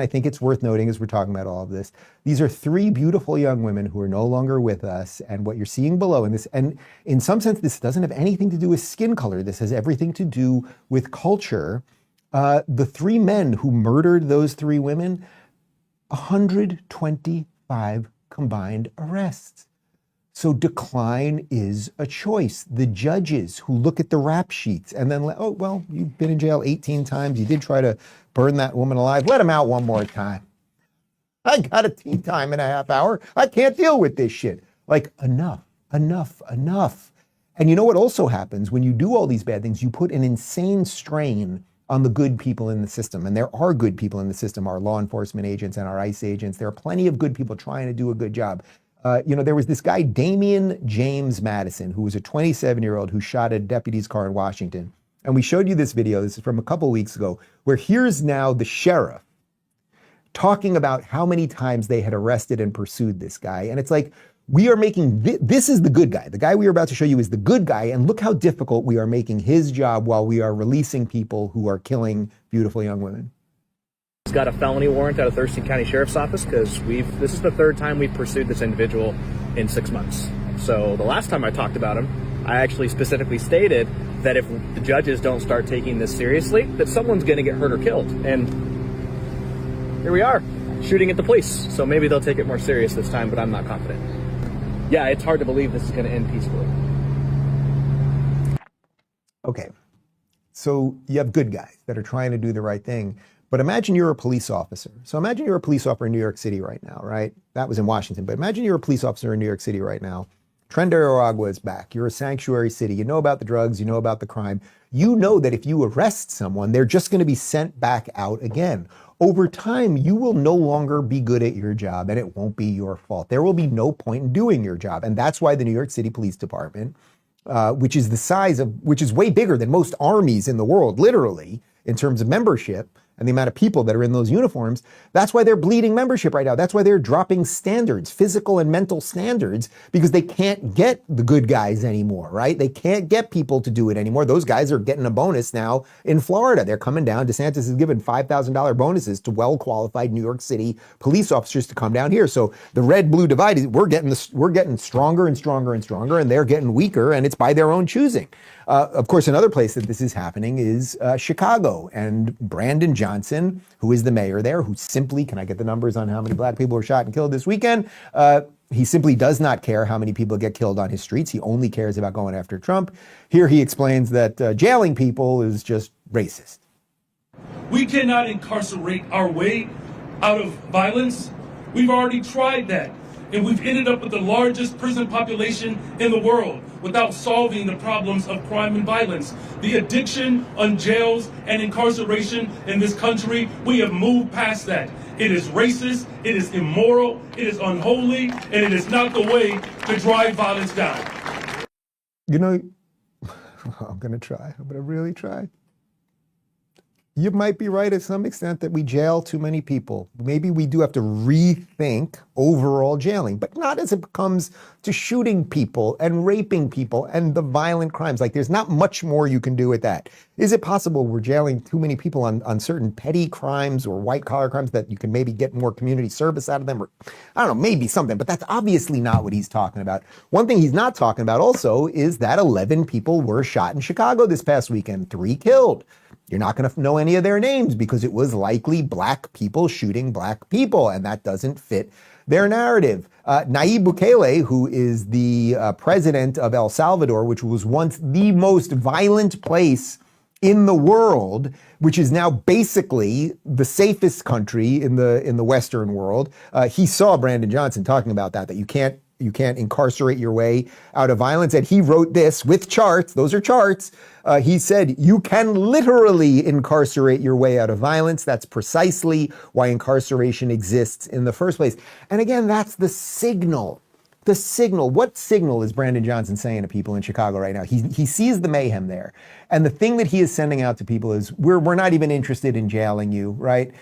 think it's worth noting as we're talking about all of this. These are three beautiful young women who are no longer with us, and what you're seeing below in this, and in some sense, this doesn't have anything to do with skin color. This has everything to do with culture. The three men who murdered those three women, 125 combined arrests. So decline is a choice. The judges who look at the rap sheets and then, oh, well, you've been in jail 18 times. You did try to burn that woman alive. Let him out one more time. I got a tea time in a half hour. I can't deal with this shit. Like, enough, enough, enough. And you know what also happens when you do all these bad things? You put an insane strain on the good people in the system. And there are good people in the system, our law enforcement agents and our ICE agents. There are plenty of good people trying to do a good job. There was this guy, Damian James Madison, who was a 27-year-old who shot a deputy's car in Washington. And we showed you this video. This is from a couple weeks ago, where here's now the sheriff talking about how many times they had arrested and pursued this guy. And it's like, we are making, this is the good guy. The guy we are about to show you is the good guy. And look how difficult we are making his job while we are releasing people who are killing beautiful young women. He's got a felony warrant out of Thurston County Sheriff's Office because this is the third time we've pursued this individual in 6 months. So the last time I talked about him, I actually specifically stated that if the judges don't start taking this seriously, that someone's going to get hurt or killed. And here we are, shooting at the police. So maybe they'll take it more serious this time, but I'm not confident. Yeah, it's hard to believe this is going to end peacefully. Okay, so you have good guys that are trying to do the right thing, but imagine you're a police officer. So imagine you're a police officer in New York City right now, right? That was in Washington, but imagine you're a police officer in New York City right now. Tren de Aragua is back. You're a sanctuary city. You know about the drugs, you know about the crime. You know that if you arrest someone, they're just going to be sent back out again. Over time, you will no longer be good at your job, and it won't be your fault. There will be no point in doing your job. And that's why the New York City Police Department, which is way bigger than most armies in the world, literally, in terms of membership and the amount of people that are in those uniforms, that's why they're bleeding membership right now. That's why they're dropping standards, physical and mental standards, because they can't get the good guys anymore, right? They can't get people to do it anymore. Those guys are getting a bonus now in Florida. They're coming down. DeSantis has given $5,000 bonuses to well-qualified New York City police officers to come down here. So the red-blue divide is we're getting stronger and stronger and stronger, and they're getting weaker, and it's by their own choosing. Of course, another place that this is happening is Chicago, and Brandon Johnson, who is the mayor there, who simply, can I get the numbers on how many black people were shot and killed this weekend? He simply does not care how many people get killed on his streets. He only cares about going after Trump. Here he explains that jailing people is just racist. We cannot incarcerate our way out of violence. We've already tried that, and we've ended up with the largest prison population in the world without solving the problems of crime and violence. The addiction on jails and incarceration in this country, we have moved past that. It is racist, it is immoral, it is unholy, and it is not the way to drive violence down. You know, I'm going to try. I'm going to really try. You might be right at some extent that we jail too many people. Maybe we do have to rethink overall jailing, but not as it comes to shooting people and raping people and the violent crimes. Like, there's not much more you can do with that. Is it possible we're jailing too many people on certain petty crimes or white collar crimes that you can maybe get more community service out of them? Or, I don't know, maybe something, but that's obviously not what he's talking about. One thing he's not talking about also is that 11 people were shot in Chicago this past weekend, 3 killed. You're not going to know any of their names because it was likely black people shooting black people, and that doesn't fit their narrative. Nayib Bukele, who is the president of El Salvador, which was once the most violent place in the world, which is now basically the safest country in the Western world. He saw Brandon Johnson talking about that you can't incarcerate your way out of violence. And he wrote this with charts. Those are charts. He said, you can literally incarcerate your way out of violence. That's precisely why incarceration exists in the first place. And again, that's the signal. The signal. What signal is Brandon Johnson saying to people in Chicago right now? He sees the mayhem there. And the thing that he is sending out to people is, we're not even interested in jailing you, right?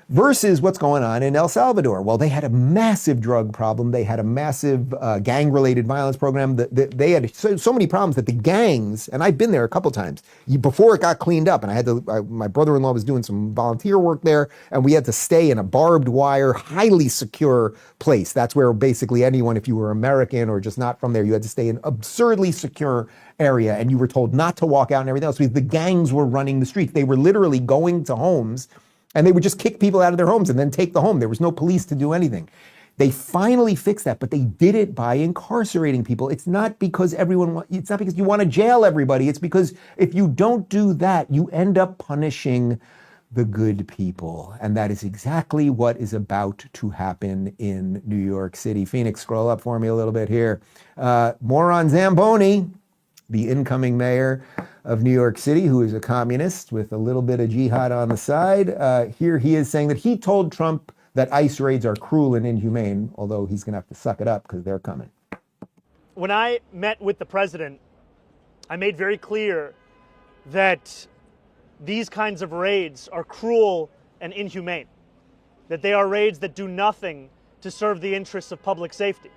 Versus what's going on in El Salvador. Well, they had a massive drug problem. They had a massive gang-related violence program. They had so many problems that the gangs, and I've been there a couple times, before it got cleaned up, and I had to, my brother-in-law was doing some volunteer work there, and we had to stay in a barbed wire, highly secure place. That's where basically anyone, if you were American or just not from there, you had to stay in absurdly secure area, and you were told not to walk out and everything else because the gangs were running the streets. They were literally going to homes and they would just kick people out of their homes and then take the home. There was no police to do anything. They finally fixed that, but they did it by incarcerating people. It's not because it's not because you want to jail everybody. It's because if you don't do that, you end up punishing the good people. And that is exactly what is about to happen in New York City. Phoenix, scroll up for me a little bit here. Moron Zamboni, the incoming mayor of New York City, who is a communist with a little bit of jihad on the side. Here he is saying that he told Trump that ICE raids are cruel and inhumane, although he's going to have to suck it up because they're coming. When I met with the president, I made very clear that these kinds of raids are cruel and inhumane, that they are raids that do nothing to serve the interests of public safety,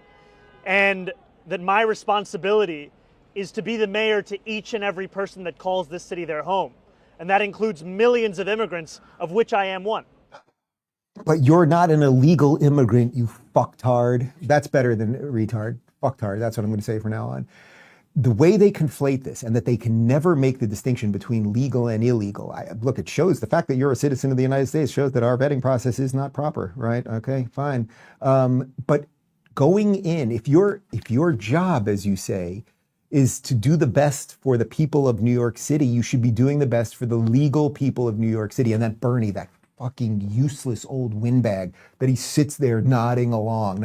and that my responsibility is to be the mayor to each and every person that calls this city their home. And that includes millions of immigrants, of which I am one. But you're not an illegal immigrant, you fucktard. That's better than retard. Fucktard, that's what I'm going to say from now on. The way they conflate this and that they can never make the distinction between legal and illegal. Look, it shows the fact that you're a citizen of the United States shows that our vetting process is not proper, right? Okay, fine. But going in, if your job, as you say, is to do the best for the people of New York City, you should be doing the best for the legal people of New York City. And that Bernie, that fucking useless old windbag, that he sits there nodding along.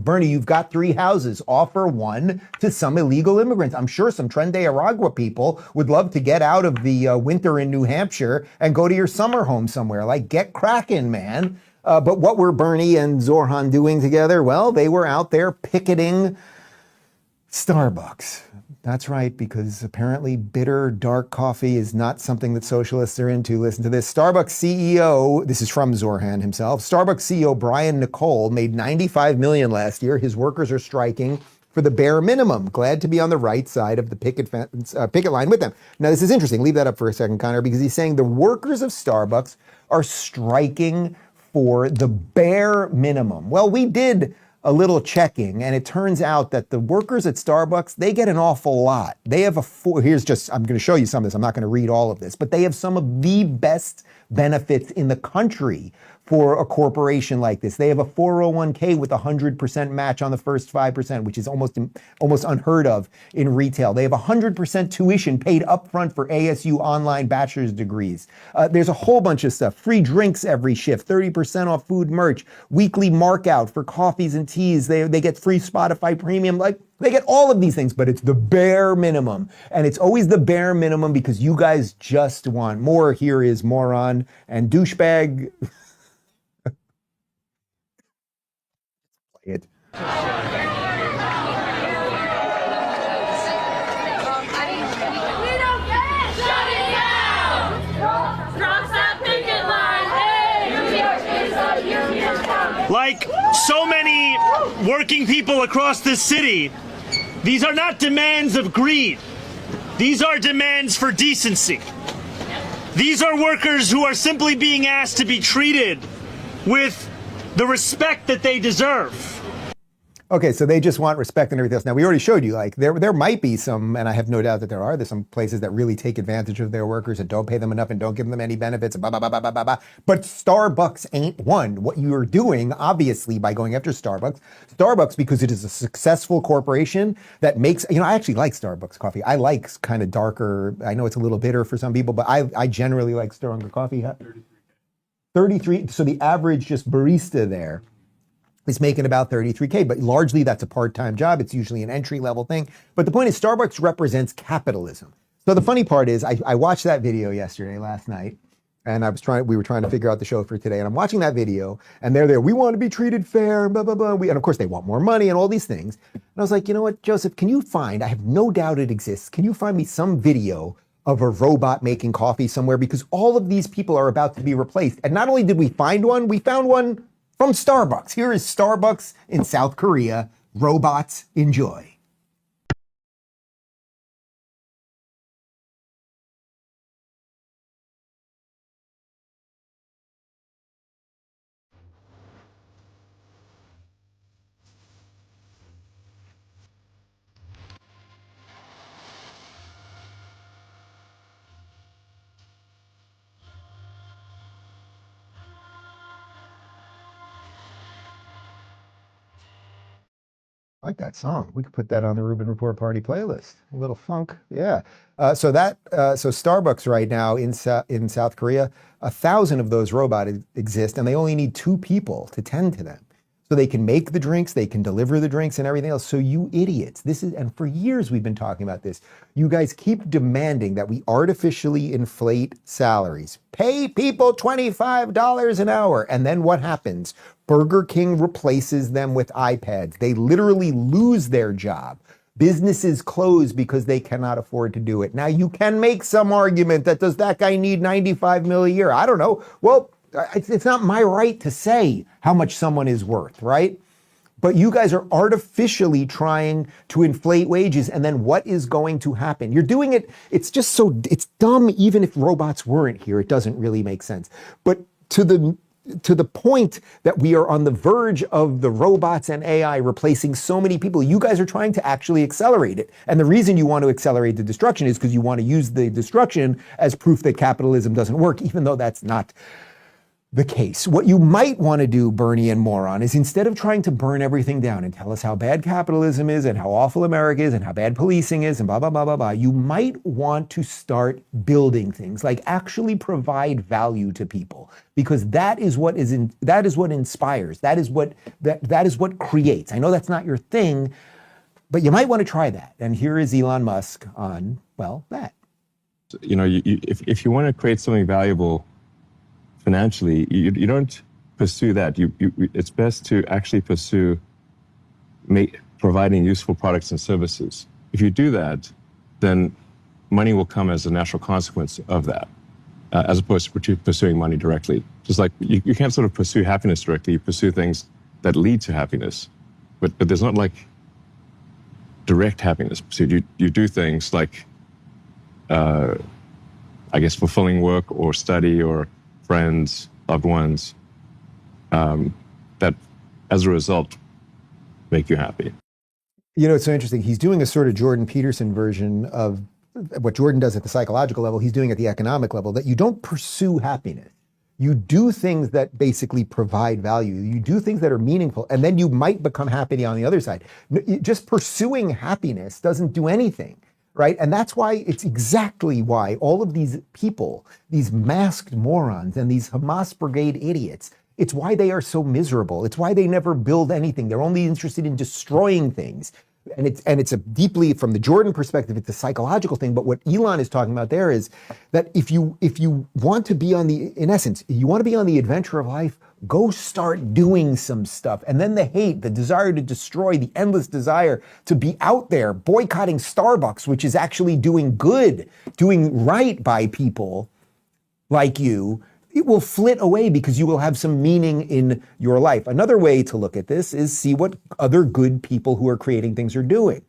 Bernie, you've got 3 houses. Offer one to some illegal immigrants. I'm sure some Tren de Aragua people would love to get out of the winter in New Hampshire and go to your summer home somewhere. Like, get cracking, man. But what were Bernie and Zohran doing together? Well, they were out there picketing Starbucks. That's right, because apparently bitter, dark coffee is not something that socialists are into. Listen to this. Starbucks CEO, this is from Zohran himself, Starbucks CEO Brian Nicole made $95 million last year. His workers are striking for the bare minimum. Glad to be on the right side of the picket line with them. Now, this is interesting. Leave that up for a second, Connor, because he's saying the workers of Starbucks are striking for the bare minimum. Well, we did a little checking, and it turns out that the workers at Starbucks, they get an awful lot. They have I'm going to show you some of this. I'm not going to read all of this, but they have some of the best benefits in the country for a corporation like this. They have a 401k with 100% match on the first 5%, which is almost unheard of in retail. They have 100% tuition paid upfront for ASU online bachelor's degrees. There's a whole bunch of stuff. Free drinks every shift, 30% off food merch, weekly markout for coffees and teas. They get free Spotify premium. Like, they get all of these things, but it's the bare minimum. And it's always the bare minimum because you guys just want more. Here is moron and douchebag. It. Like so many working people across this city, these are not demands of greed. These are demands for decency. These are workers who are simply being asked to be treated with the respect that they deserve. Okay, so they just want respect and everything else. Now, we already showed you, like, there might be some, and I have no doubt that there's some places that really take advantage of their workers and don't pay them enough and don't give them any benefits, blah, blah, blah, blah, blah, blah, blah. But Starbucks ain't one. What you are doing, obviously, by going after Starbucks, because it is a successful corporation that makes, I actually like Starbucks coffee. I like kind of darker, I know it's a little bitter for some people, but I generally like stronger coffee. 33, so the average just barista there is making about $33K, but largely that's a part-time job. It's usually an entry-level thing. But the point is, Starbucks represents capitalism. So the funny part is, I watched that video last night, and we were trying to figure out the show for today, and I'm watching that video, and they're there, we want to be treated fair, blah, blah, blah. And of course, they want more money and all these things. And I was like, you know what, Joseph, can you find, I have no doubt it exists, can you find me some video of a robot making coffee somewhere? Because all of these people are about to be replaced. And not only did we find one, we found one from Starbucks. Here is Starbucks in South Korea. Robots, enjoy. like that song. We could put that on the Rubin Report party playlist. A little funk, yeah. So Starbucks right now in South Korea, 1,000 of those robots exist, and they only need 2 people to tend to them. So they can make the drinks, they can deliver the drinks and everything else. So you idiots, and for years we've been talking about this. You guys keep demanding that we artificially inflate salaries. Pay people $25 an hour. And then what happens? Burger King replaces them with iPads. They literally lose their job. Businesses close because they cannot afford to do it. Now you can make some argument that does that guy need $95 million a year? I don't know. Well, it's not my right to say how much someone is worth, right? But you guys are artificially trying to inflate wages, and then what is going to happen? You're doing it, it's dumb even if robots weren't here. It doesn't really make sense. But to the point that we are on the verge of the robots and AI replacing so many people, you guys are trying to actually accelerate it. And the reason you want to accelerate the destruction is because you want to use the destruction as proof that capitalism doesn't work, even though that's not the case. What you might want to do, Bernie and Moron, is instead of trying to burn everything down and tell us how bad capitalism is and how awful America is and how bad policing is and blah, blah, blah, blah, blah, you might want to start building things, like actually provide value to people, because that is what inspires. That is what creates. I know that's not your thing, but you might want to try that. And here is Elon Musk on, well, that. You know, if you want to create something valuable financially, you don't pursue that. It's best to actually pursue providing useful products and services. If you do that, then money will come as a natural consequence of that, as opposed to pursuing money directly. Just like you can't sort of pursue happiness directly, you pursue things that lead to happiness. But there's not like direct happiness pursued. You do things like, I guess, fulfilling work or study or friends, loved ones, that as a result make you happy. You know, it's so interesting. He's doing a sort of Jordan Peterson version of what Jordan does at the psychological level. He's doing at the economic level, that you don't pursue happiness. You do things that basically provide value. You do things that are meaningful, and then you might become happy on the other side. Just pursuing happiness doesn't do anything. Right? And that's why, it's exactly why all of these people, these masked morons and these Hamas brigade idiots, it's why they are so miserable. It's why they never build anything. They're only interested in destroying things. And it's a deeply, from the Jordan perspective, it's a psychological thing. But what Elon is talking about there is that if you want to be in essence, you want to be on the adventure of life, go start doing some stuff. And then the hate, the desire to destroy, the endless desire to be out there boycotting Starbucks, which is actually doing good, doing right by people like you, it will flit away because you will have some meaning in your life. Another way to look at this is see what other good people who are creating things are doing.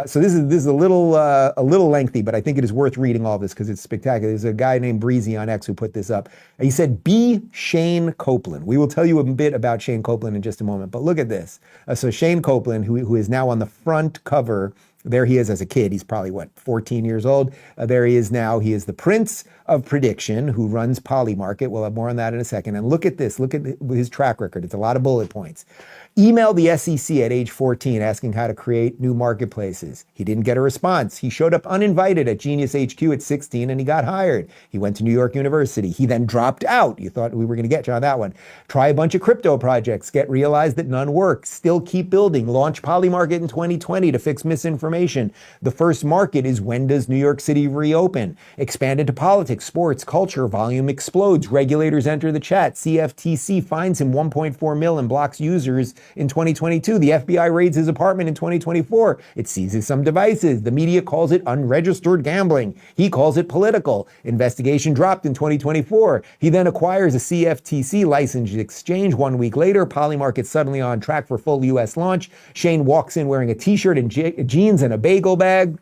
So this is a little lengthy, but I think it is worth reading all this because it's spectacular. There's a guy named Breezy on X who put this up. He said, "Be Shane Copeland." We will tell you a bit about Shane Copeland in just a moment, but look at this. So Shane Copeland, who is now on the front cover. There he is as a kid. He's probably, 14 years old. There he is now. He is the Prince of Prediction who runs Polymarket. We'll have more on that in a second. And look at this. Look at his track record. It's a lot of bullet points. Emailed the SEC at age 14 asking how to create new marketplaces. He didn't get a response. He showed up uninvited at Genius HQ at 16 and he got hired. He went to New York University. He then dropped out. You thought we were going to get you on that one. Try a bunch of crypto projects. Realize that none work. Still keep building. Launch Polymarket in 2020 to fix misinformation. The first market is, when does New York City reopen? Expanded to politics, sports, culture. Volume explodes. Regulators enter the chat. CFTC fines him $1.4 million and blocks users in 2022. The FBI raids his apartment in 2024. It seizes some devices. The media calls it unregistered gambling. He calls it political. Investigation dropped in 2024. He then acquires a CFTC licensed exchange. 1 week later, Polymarket suddenly on track for full U.S. launch. Shane walks in wearing a t-shirt and jeans and a bagel bag.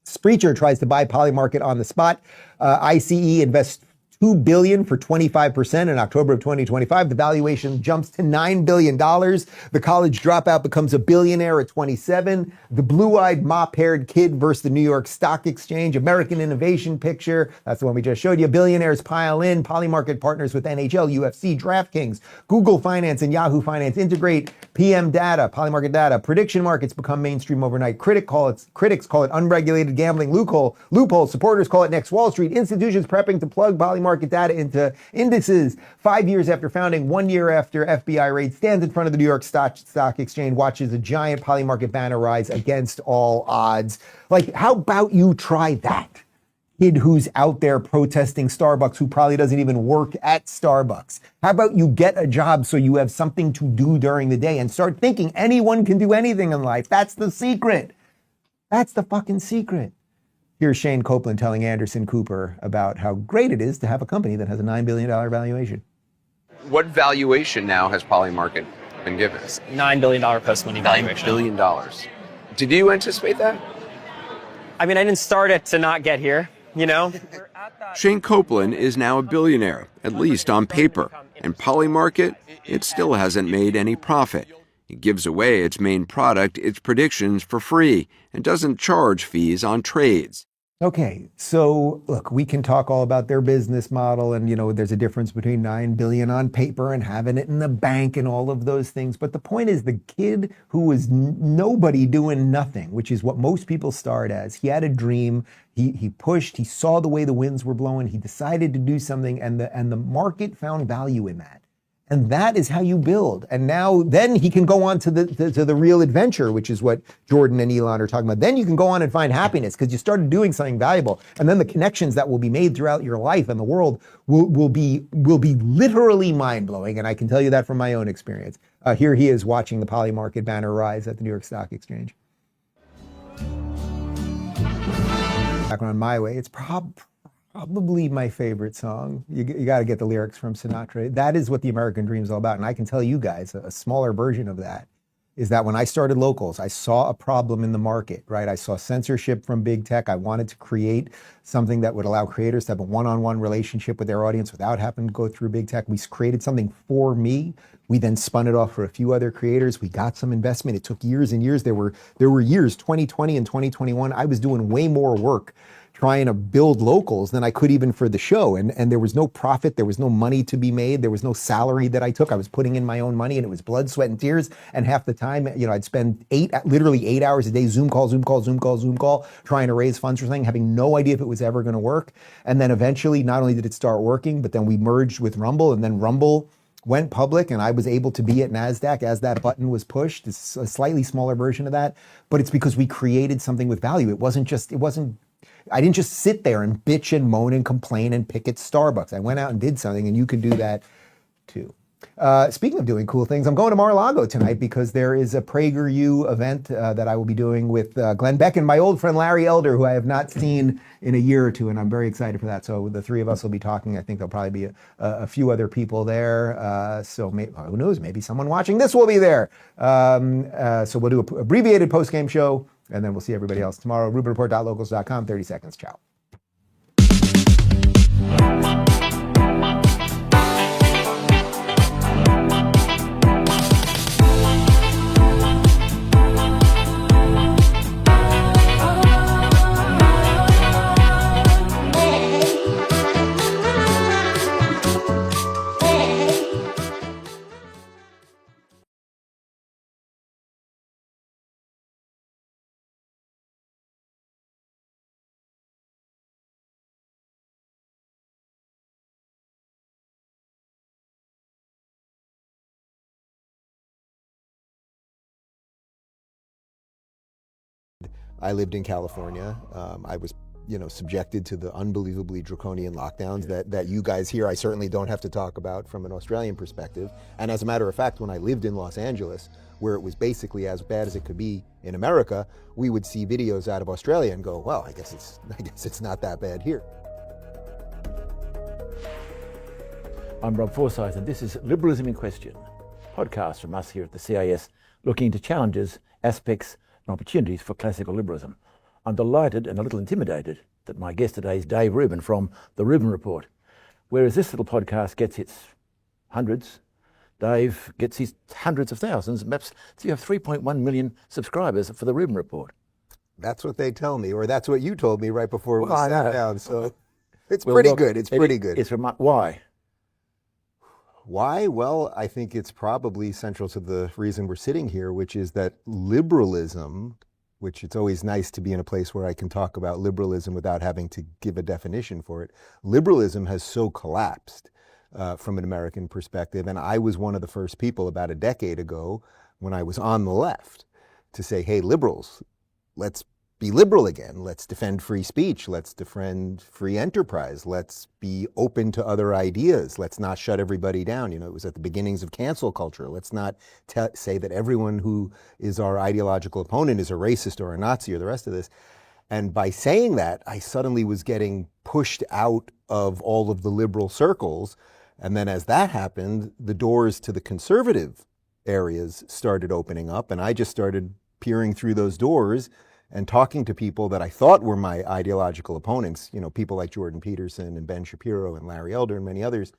Spreacher tries to buy Polymarket on the spot. ICE invests $2 billion for 25%. In October of 2025, the valuation jumps to $9 billion. The college dropout becomes a billionaire at 27. The blue-eyed, mop-haired kid versus the New York Stock Exchange. American Innovation Picture. That's the one we just showed you. Billionaires pile in. Polymarket partners with NHL, UFC, DraftKings, Google Finance, and Yahoo Finance integrate PM data, Polymarket data. Prediction markets become mainstream overnight. Critics call it unregulated gambling loophole. Supporters call it next Wall Street. Institutions prepping to plug Polymarket data into indices. 5 years after founding, 1 year after FBI raid, stands in front of the New York Stock Exchange, watches a giant Polymarket banner rise against all odds. Like, how about you try that? Kid who's out there protesting Starbucks, who probably doesn't even work at Starbucks. How about you get a job so you have something to do during the day and start thinking anyone can do anything in life? That's the secret. That's the fucking secret. Here's Shane Copeland telling Anderson Cooper about how great it is to have a company that has a $9 billion valuation. What valuation now has Polymarket been given? $9 billion post-money valuation. $9 billion. Did you anticipate that? I mean, I didn't start it to not get here, you know? Shane Copeland is now a billionaire, at least on paper. And Polymarket, it still hasn't made any profit. It gives away its main product, its predictions, for free, and doesn't charge fees on trades. Okay, so look, we can talk all about their business model, and there's a difference between $9 billion on paper and having it in the bank and all of those things. But the point is, the kid who was nobody doing nothing, which is what most people start as, he had a dream, he pushed, he saw the way the winds were blowing, he decided to do something, and the market found value in that. And that is how you build. And then he can go on to the real adventure, which is what Jordan and Elon are talking about. Then you can go on and find happiness because you started doing something valuable. And then the connections that will be made throughout your life and the world will be literally mind-blowing. And I can tell you that from my own experience. Here he is watching the Polymarket banner rise at the New York Stock Exchange. Background My Way. It's probably my favorite song. You got to get the lyrics from Sinatra. That is what the American dream is all about. And I can tell you guys, a smaller version of that is that when I started Locals, I saw a problem in the market, right? I saw censorship from big tech. I wanted to create something that would allow creators to have a one-on-one relationship with their audience without having to go through big tech. We created something for me. We then spun it off for a few other creators. We got some investment. It took years and years. There were years, 2020 and 2021, I was doing way more work trying to build Locals than I could even for the show. And there was no profit. There was no money to be made. There was no salary that I took. I was putting in my own money, and it was blood, sweat, and tears. And half the time, I'd spend literally 8 hours a day, Zoom call, trying to raise funds for something, having no idea if it was ever going to work. And then eventually, not only did it start working, but then we merged with Rumble, and then Rumble went public, and I was able to be at NASDAQ as that button was pushed. It's a slightly smaller version of that, but it's because we created something with value. I didn't just sit there and bitch and moan and complain and pick at Starbucks. I went out and did something, and you can do that too. Speaking of doing cool things, I'm going to Mar-a-Lago tonight because there is a PragerU event that I will be doing with Glenn Beck and my old friend Larry Elder, who I have not seen in a year or two, and I'm very excited for that. So the three of us will be talking. I think there'll probably be a few other people there. So who knows, maybe someone watching this will be there. So we'll do an abbreviated post-game show, and then we'll see everybody else tomorrow. RubinReport.locals.com, 30 seconds. Ciao. I lived in California. I was, subjected to the unbelievably draconian lockdowns that you guys here, I certainly don't have to talk about from an Australian perspective. And as a matter of fact, when I lived in Los Angeles, where it was basically as bad as it could be in America, we would see videos out of Australia and go, well, I guess it's not that bad here. I'm Rob Forsyth, and this is Liberalism in Question, a podcast from us here at the CIS, looking into challenges, aspects, and opportunities for classical liberalism. I'm delighted and a little intimidated that my guest today is Dave Rubin from the Rubin Report. Whereas this little podcast gets its hundreds, Dave gets his hundreds of thousands. Perhaps you have 3.1 million subscribers for the Rubin Report. That's what they tell me, or that's what you told me right before we I sat know. down. So it's pretty good. It's pretty good. Why? Why? Well, I think it's probably central to the reason we're sitting here, which is that liberalism, which it's always nice to be in a place where I can talk about liberalism without having to give a definition for it. Liberalism has so collapsed from an American perspective. And I was one of the first people about a decade ago when I was on the left to say, hey, liberals, let's be liberal again. Let's defend free speech. Let's defend free enterprise. Let's be open to other ideas. Let's not shut everybody down. You know, it was at the beginnings of cancel culture. Let's not say that everyone who is our ideological opponent is a racist or a Nazi or the rest of this. And by saying that, I suddenly was getting pushed out of all of the liberal circles. And then as that happened, the doors to the conservative areas started opening up. And I just started peering through those doors and talking to people that I thought were my ideological opponents, you know, people like Jordan Peterson and Ben Shapiro and Larry Elder and many others.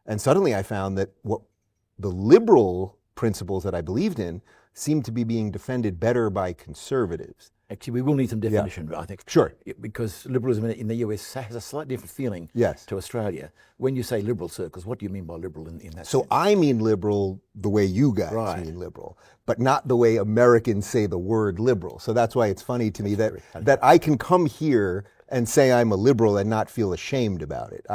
And suddenly I found that what the liberal principles that I believed in seemed to be being defended better by conservatives. Actually, we will need some definition, I think. Sure. Because liberalism in the US has a slightly different feeling to Australia. When you say liberal circles, what do you mean by liberal in that So sense? I mean liberal the way you guys mean liberal, but not the way Americans say the word liberal. So that's why it's funny to me that I can come here and say I'm a liberal and not feel ashamed about it.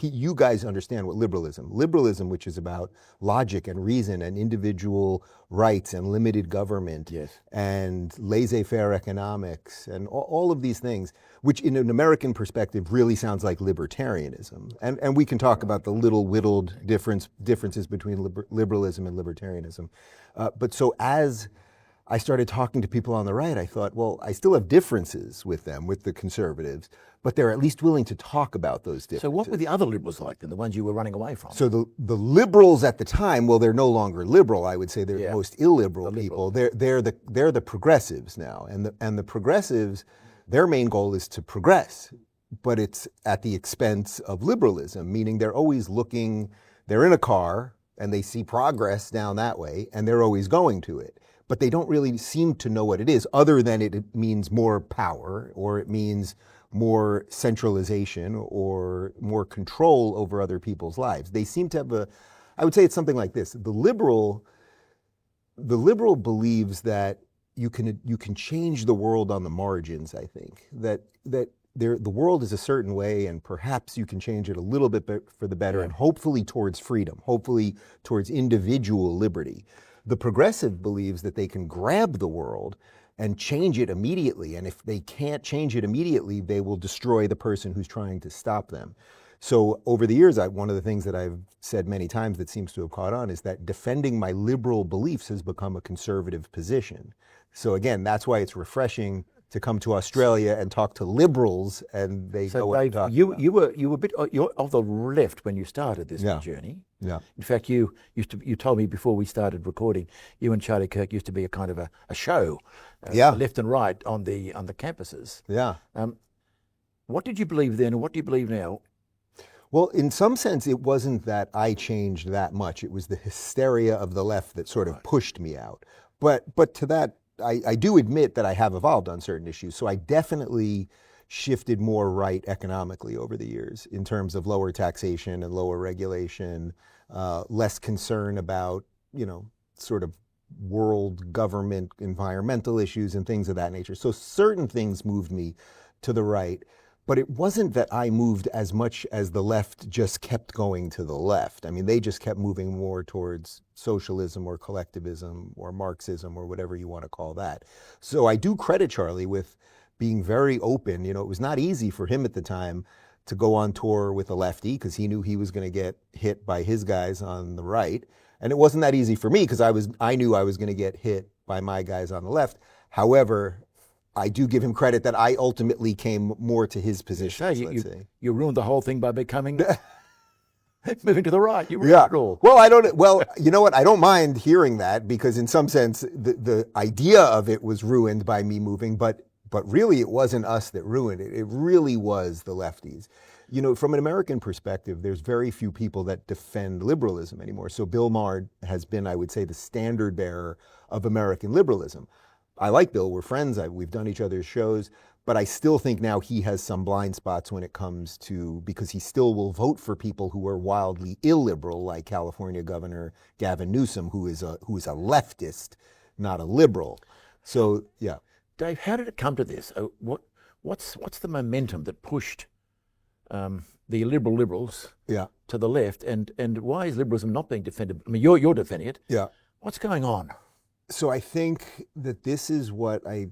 You guys understand what liberalism, which is about logic and reason and individual rights and limited government and laissez-faire economics and all of these things, which in an American perspective really sounds like libertarianism. And we can talk about the little whittled differences between liberalism and libertarianism. But so as I started talking to people on the right, I thought, well, I still have differences with them, with the conservatives, but they're at least willing to talk about those differences. So what were the other liberals like then, the ones you were running away from? So the liberals at the time, well, they're no longer liberal. I would say they're the most illiberal people. They're the progressives now, and the progressives, their main goal is to progress, but it's at the expense of liberalism, meaning they're always looking. They're in a car and they see progress down that way, and they're always going to it. But they don't really seem to know what it is, other than it means more power, or it means more centralization, or more control over other people's lives. They seem to have I would say it's something like this. The liberal believes that you can change the world on the margins, I think. That the world is a certain way, and perhaps you can change it a little bit for the better, and hopefully towards freedom, hopefully towards individual liberty. The progressive believes that they can grab the world and change it immediately. And if they can't change it immediately, they will destroy the person who's trying to stop them. So over the years, one of the things that I've said many times that seems to have caught on is that defending my liberal beliefs has become a conservative position. So again, that's why it's refreshing to come to Australia and talk to liberals, and they go and talk. You were a bit of the left when you started this journey. Yeah. In fact, you told me before we started recording, you and Charlie Kirk used to be a kind of a show, left and right on the campuses. Yeah. What did you believe then, and what do you believe now? Well, in some sense, it wasn't that I changed that much. It was the hysteria of the left that sort of pushed me out. But to that, I do admit that I have evolved on certain issues. So I definitely shifted more right economically over the years in terms of lower taxation and lower regulation, less concern about, sort of world government, environmental issues and things of that nature. So certain things moved me to the right. But it wasn't that I moved as much as the left just kept going to the left. I mean, they just kept moving more towards socialism or collectivism or Marxism or whatever you want to call that. So I do credit Charlie with being very open. It was not easy for him at the time to go on tour with a lefty because he knew he was going to get hit by his guys on the right. And it wasn't that easy for me because I knew I was going to get hit by my guys on the left. However, I do give him credit that I ultimately came more to his position. You ruined the whole thing by becoming moving to the right. You ruined it all. Well, you know what? I don't mind hearing that because in some sense, the idea of it was ruined by me moving, but But really, it wasn't us that ruined it. It really was the lefties. You know, from an American perspective, there's very few people that defend liberalism anymore. So Bill Maher has been, I would say, the standard bearer of American liberalism. I like Bill, we're friends, we've done each other's shows, but I still think now he has some blind spots when it comes to, because he still will vote for people who are wildly illiberal, like California Governor Gavin Newsom, who is a leftist, not a liberal. So, yeah. Dave, how did it come to this? What's the momentum that pushed the liberals to the left, and why is liberalism not being defended? I mean, you're defending it. Yeah. What's going on? So I think that this is what I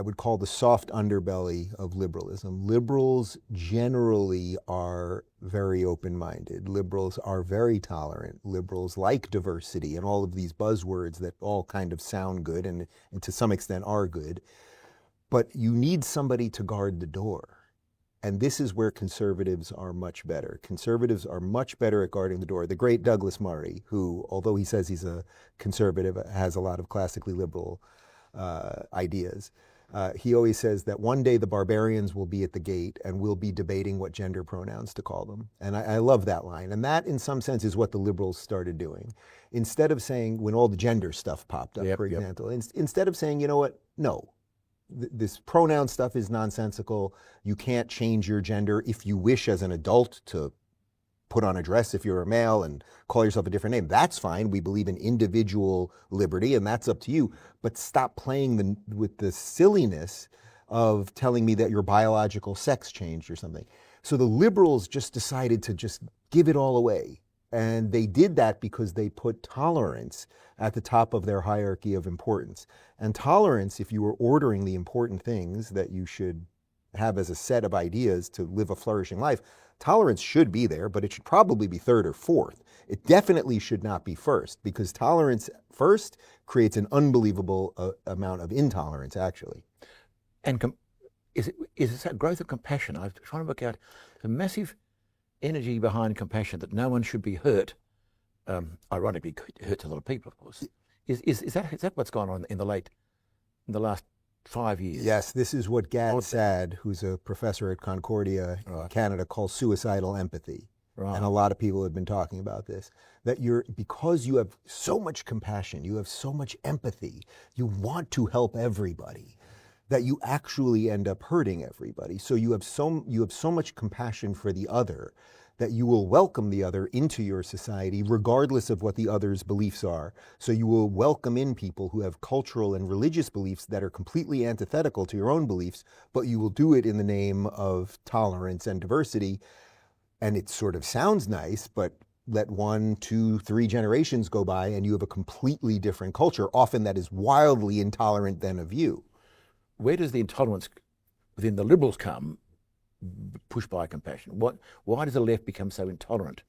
would call the soft underbelly of liberalism. Liberals generally are very open-minded. Liberals are very tolerant. Liberals like diversity and all of these buzzwords that all kind of sound good and to some extent are good. But you need somebody to guard the door. And this is where conservatives are much better. Conservatives are much better at guarding the door. The great Douglas Murray, who, although he says he's a conservative, has a lot of classically liberal ideas. He always says that one day the barbarians will be at the gate and we'll be debating what gender pronouns to call them. And I love that line. And that, in some sense, is what the liberals started doing. Instead of saying, when all the gender stuff popped up, for example, instead of saying, you know what, no. This pronoun stuff is nonsensical. You can't change your gender if you wish as an adult to put on a dress if you're a male and call yourself a different name. That's fine. We believe in individual liberty and that's up to you. But stop playing with the silliness of telling me that your biological sex changed or something. So the liberals just decided to just give it all away. And they did that because they put tolerance at the top of their hierarchy of importance. And tolerance, if you were ordering the important things that you should have as a set of ideas to live a flourishing life, tolerance should be there, but it should probably be third or fourth. It definitely should not be first, because tolerance first creates an unbelievable amount of intolerance, actually. And is it that growth of compassion? I'm trying to work out the massive energy behind compassion that no one should be hurt. Ironically, it hurts a lot of people, of course. Is that what's gone on in the last 5 years? Yes, this is what Gad Saad, who's a professor at Concordia, Canada, calls suicidal empathy. Right. And a lot of people have been talking about this, that because you have so much compassion, you have so much empathy, you want to help everybody, that you actually end up hurting everybody. So you have so much compassion for the other that you will welcome the other into your society regardless of what the other's beliefs are. So you will welcome in people who have cultural and religious beliefs that are completely antithetical to your own beliefs, but you will do it in the name of tolerance and diversity. And it sort of sounds nice, but let 1, 2, 3 generations go by and you have a completely different culture, often that is wildly intolerant then of you. Where does the intolerance within the liberals come, pushed by compassion? Why does the left become so intolerant,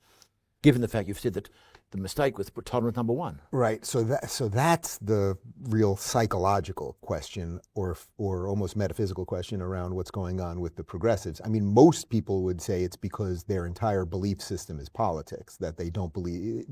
given the fact you've said that the mistake was to put tolerance number one? Right. So that's the real psychological question, or almost metaphysical question around what's going on with the progressives. I mean, most people would say it's because their entire belief system is politics, that they don't believe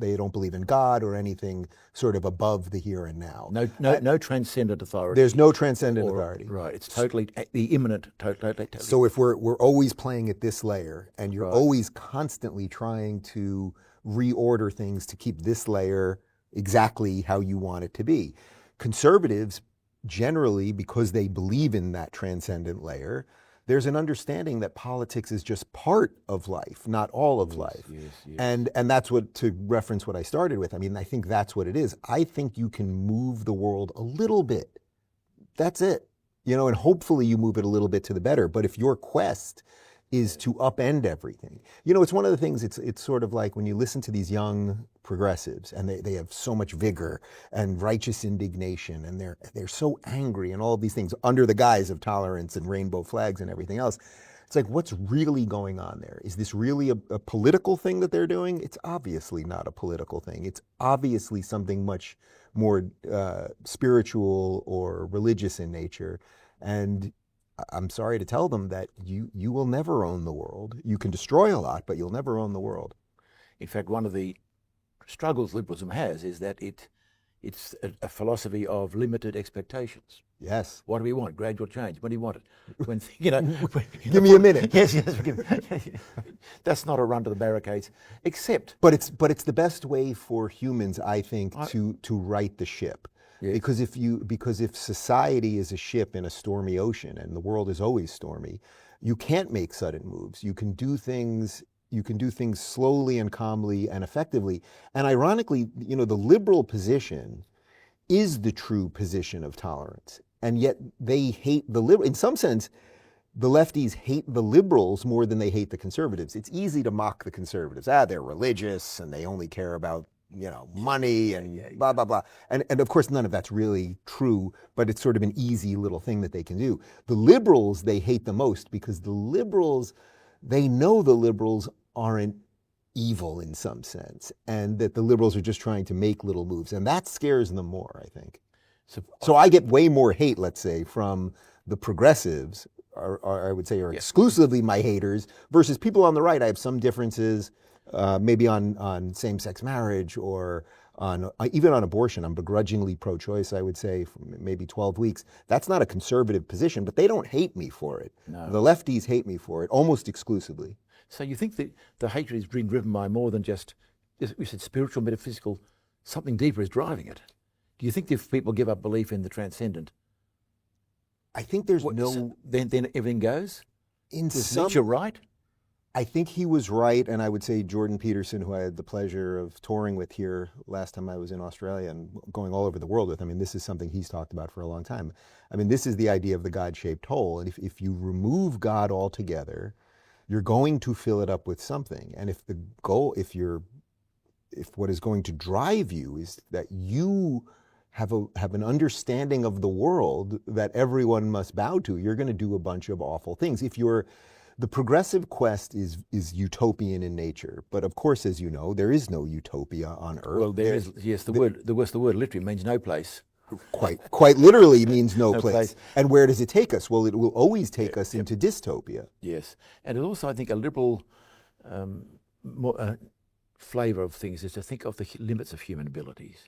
in God or anything sort of above the here and now. No transcendent authority. There's no transcendent authority. Right. It's totally the immanent. Totally. So if we're always playing at this layer, and you're always constantly trying to reorder things to keep this layer exactly how you want it to be. Conservatives, generally, because they believe in that transcendent layer, there's an understanding that politics is just part of life, not all of life. Yes. And that's what, to reference what I started with, I mean, I think that's what it is. I think you can move the world a little bit. That's it. You know, and hopefully you move it a little bit to the better. But if your quest is to upend everything. You know, it's one of the things, it's sort of like when you listen to these young progressives and they have so much vigor and righteous indignation and they're so angry and all of these things under the guise of tolerance and rainbow flags and everything else. It's like, what's really going on there? Is this really a political thing that they're doing? It's obviously not a political thing. It's obviously something much more spiritual or religious in nature. And I'm sorry to tell them that you will never own the world. You can destroy a lot, but you'll never own the world. In fact, one of the struggles liberalism has is that it It's a philosophy of limited expectations. Yes. What do we want? Gradual change. When do you want it? When you know, give me a minute. Yes. That's not a run to the barricades. Except, but it's the best way for humans, I think, to right the ship. Yeah. Because if society is a ship in a stormy ocean, and the world is always stormy, you can't make sudden moves. You can do things slowly and calmly and effectively. And ironically, you know, the liberal position is the true position of tolerance. And yet they hate the liberal. In some sense, the lefties hate the liberals more than they hate the conservatives. It's easy to mock the conservatives. They're religious and they only care about, you know, money and blah, blah, blah. And of course, none of that's really true, but it's sort of an easy little thing that they can do. The liberals, they hate the most because the liberals, they know the liberals aren't evil in some sense, and that the liberals are just trying to make little moves, and that scares them more, I think. So I get way more hate, let's say, from the progressives, or I would say are exclusively my haters, versus people on the right. I have some differences, maybe on same-sex marriage or on even on abortion. I'm begrudgingly pro-choice, I would say, for maybe 12 weeks. That's not a conservative position, but they don't hate me for it. No. The lefties hate me for it, almost exclusively. So you think that the hatred is being driven by more than just, we said spiritual, metaphysical, something deeper is driving it? Do you think if people give up belief in the transcendent, I think there's then everything goes? Was Nietzsche right? I think he was right, and I would say Jordan Peterson, who I had the pleasure of touring with here last time I was in Australia and going all over the world with. I mean, this is something he's talked about for a long time. I mean, this is the idea of the God-shaped hole, and if you remove God altogether, you're going to fill it up with something. And if what is going to drive you is that you have an understanding of the world that everyone must bow to, you're going to do a bunch of awful things. The progressive quest is utopian in nature, but of course, as you know, there is no utopia on Earth. Well, there is. Yes, the word literally means no place. Quite literally means no place. And where does it take us? Well, it will always take us into dystopia. Yes, and also I think a liberal flavour of things is to think of the limits of human abilities.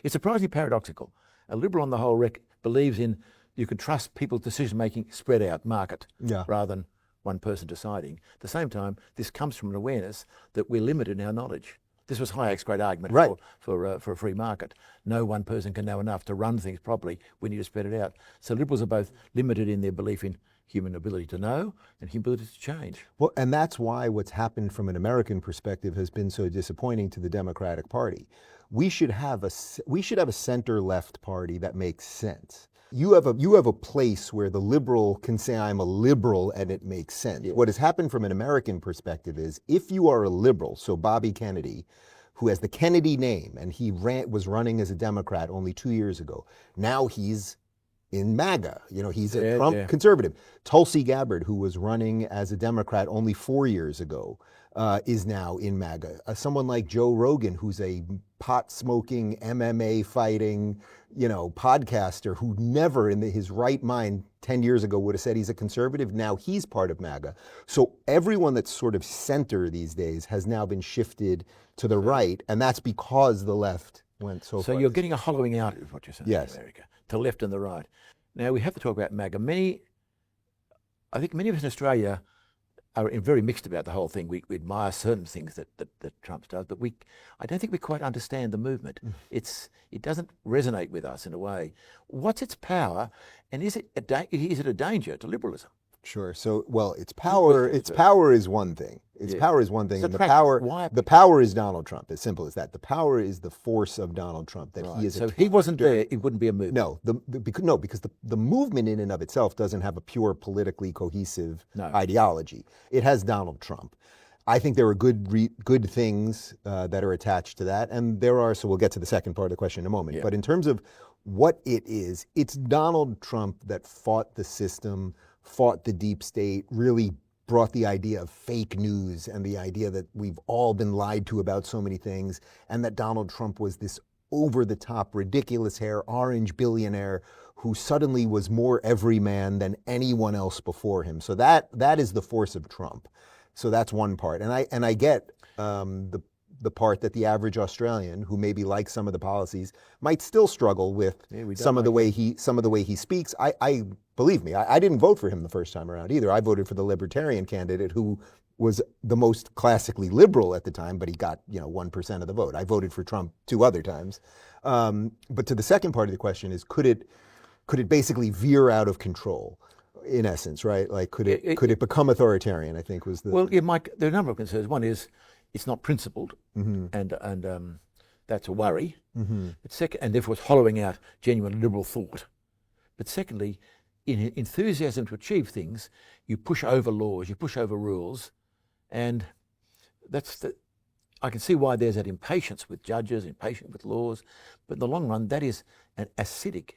It's surprisingly paradoxical. A liberal on the whole believes in you can trust people's decision-making spread out, market, rather than one person deciding. At the same time, this comes from an awareness that we're limited in our knowledge. This was Hayek's great argument for a free market. No one person can know enough to run things properly. We need to spread it out. So liberals are both limited in their belief in human ability to know and human ability to change. Well, and that's why what's happened from an American perspective has been so disappointing to the Democratic Party. We should have a center-left party that makes sense. You have a place where the liberal can say, I'm a liberal, and it makes sense. Yeah. What has happened from an American perspective is, if you are a liberal, so Bobby Kennedy, who has the Kennedy name, and he was running as a Democrat only 2 years ago, now he's in MAGA. You know, he's a Trump conservative. Tulsi Gabbard, who was running as a Democrat only 4 years ago, is now in MAGA. Someone like Joe Rogan, who's a pot-smoking, MMA-fighting, podcaster who never in his right mind 10 years ago would have said he's a conservative. Now he's part of MAGA. So everyone that's sort of center these days has now been shifted to the right, and that's because the left went so far. So you're getting a hollowing out, is what you're saying, in America, to left and the right. Now we have to talk about MAGA. I think many of us in Australia are very mixed about the whole thing. We admire certain things that Trump does, but I don't think we quite understand the movement. It doesn't resonate with us in a way. What's its power, and is it a danger to liberalism? Sure. So, well, its power is one thing. Its power is one thing, So and the power is Donald Trump. As simple as that. The power is the force of Donald Trump. That he is. So if he wasn't there, it wouldn't be a movement. No, because the movement in and of itself doesn't have a pure politically cohesive ideology. It has Donald Trump. I think there are good things that are attached to that, and there are. So we'll get to the second part of the question in a moment. But in terms of what it is, it's Donald Trump that fought the system, fought the deep state, really brought the idea of fake news and the idea that we've all been lied to about so many things, and that Donald Trump was this over-the-top, ridiculous hair, orange billionaire who suddenly was more everyman than anyone else before him. So that is the force of Trump. So that's one part. And I get the the part that the average Australian, who maybe likes some of the policies, might still struggle with some of the way he speaks. I believe me, I didn't vote for him the first time around either. I voted for the Libertarian candidate, who was the most classically liberal at the time, but he got 1% of the vote. I voted for Trump 2 other times. But to the second part of the question is, could it basically veer out of control? In essence, right? Like, could it become authoritarian? I think was the... Well, yeah, Mike, there are a number of concerns. One is it's not principled, and that's a worry. But and therefore it's hollowing out genuine liberal thought. But secondly, in enthusiasm to achieve things, you push over laws, you push over rules, and I can see why there's that impatience with judges, impatience with laws, but in the long run, that is an acidic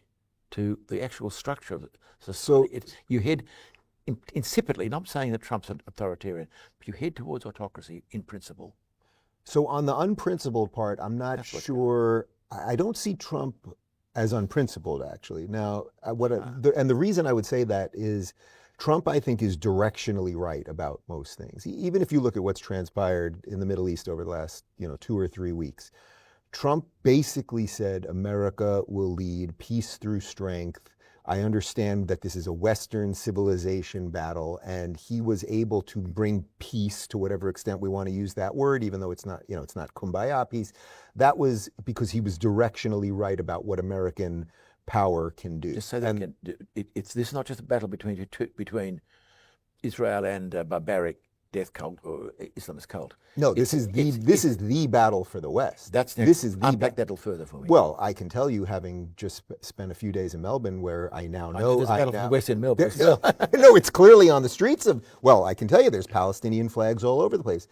to the actual structure of it. So you head insipidly, not saying that Trump's an authoritarian, but you head towards autocracy in principle. So on the unprincipled part, I'm not sure. I don't see Trump as unprincipled, actually. Now, and the reason I would say that is Trump, I think, is directionally right about most things. Even if you look at what's transpired in the Middle East over the last 2 or 3 weeks, Trump basically said America will lead peace through strength. I understand that this is a Western civilization battle, and he was able to bring peace, to whatever extent we want to use that word, even though it's not, it's not kumbaya peace. That was because he was directionally right about what American power can do. Just so that this is not just a battle between Israel and barbaric death cult or Islamist cult. No, this is the battle for the West. Unpack that a little further for me. Well, I can tell you, having just spent a few days in Melbourne, where I now know there's a battle for the West in Melbourne. No, it's clearly on the streets of. Well, I can tell you, there's Palestinian flags all over the place.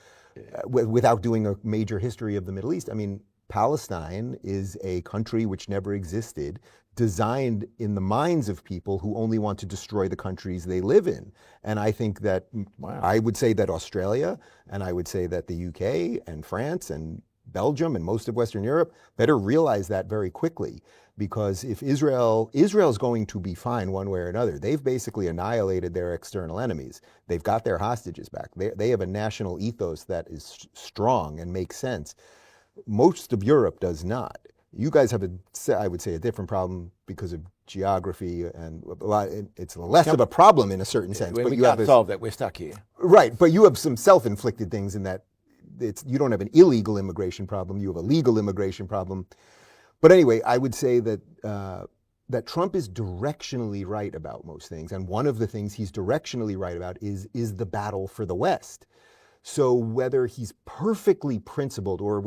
Without doing a major history of the Middle East, I mean, Palestine is a country which never existed, designed in the minds of people who only want to destroy the countries they live in. And I think that I would say that Australia, and I would say that the UK and France and Belgium and most of Western Europe better realize that very quickly, because if Israel's going to be fine one way or another. They've basically annihilated their external enemies. They've got their hostages back. They have a national ethos that is strong and makes sense. Most of Europe does not. You guys have I would say, a different problem because of geography, and it's less of a problem in a certain sense. But we can't solve that. We're stuck here. Right, but you have some self-inflicted things in that you don't have an illegal immigration problem. You have a legal immigration problem. But anyway, I would say that that Trump is directionally right about most things, and one of the things he's directionally right about is the battle for the West. So whether he's perfectly principled, or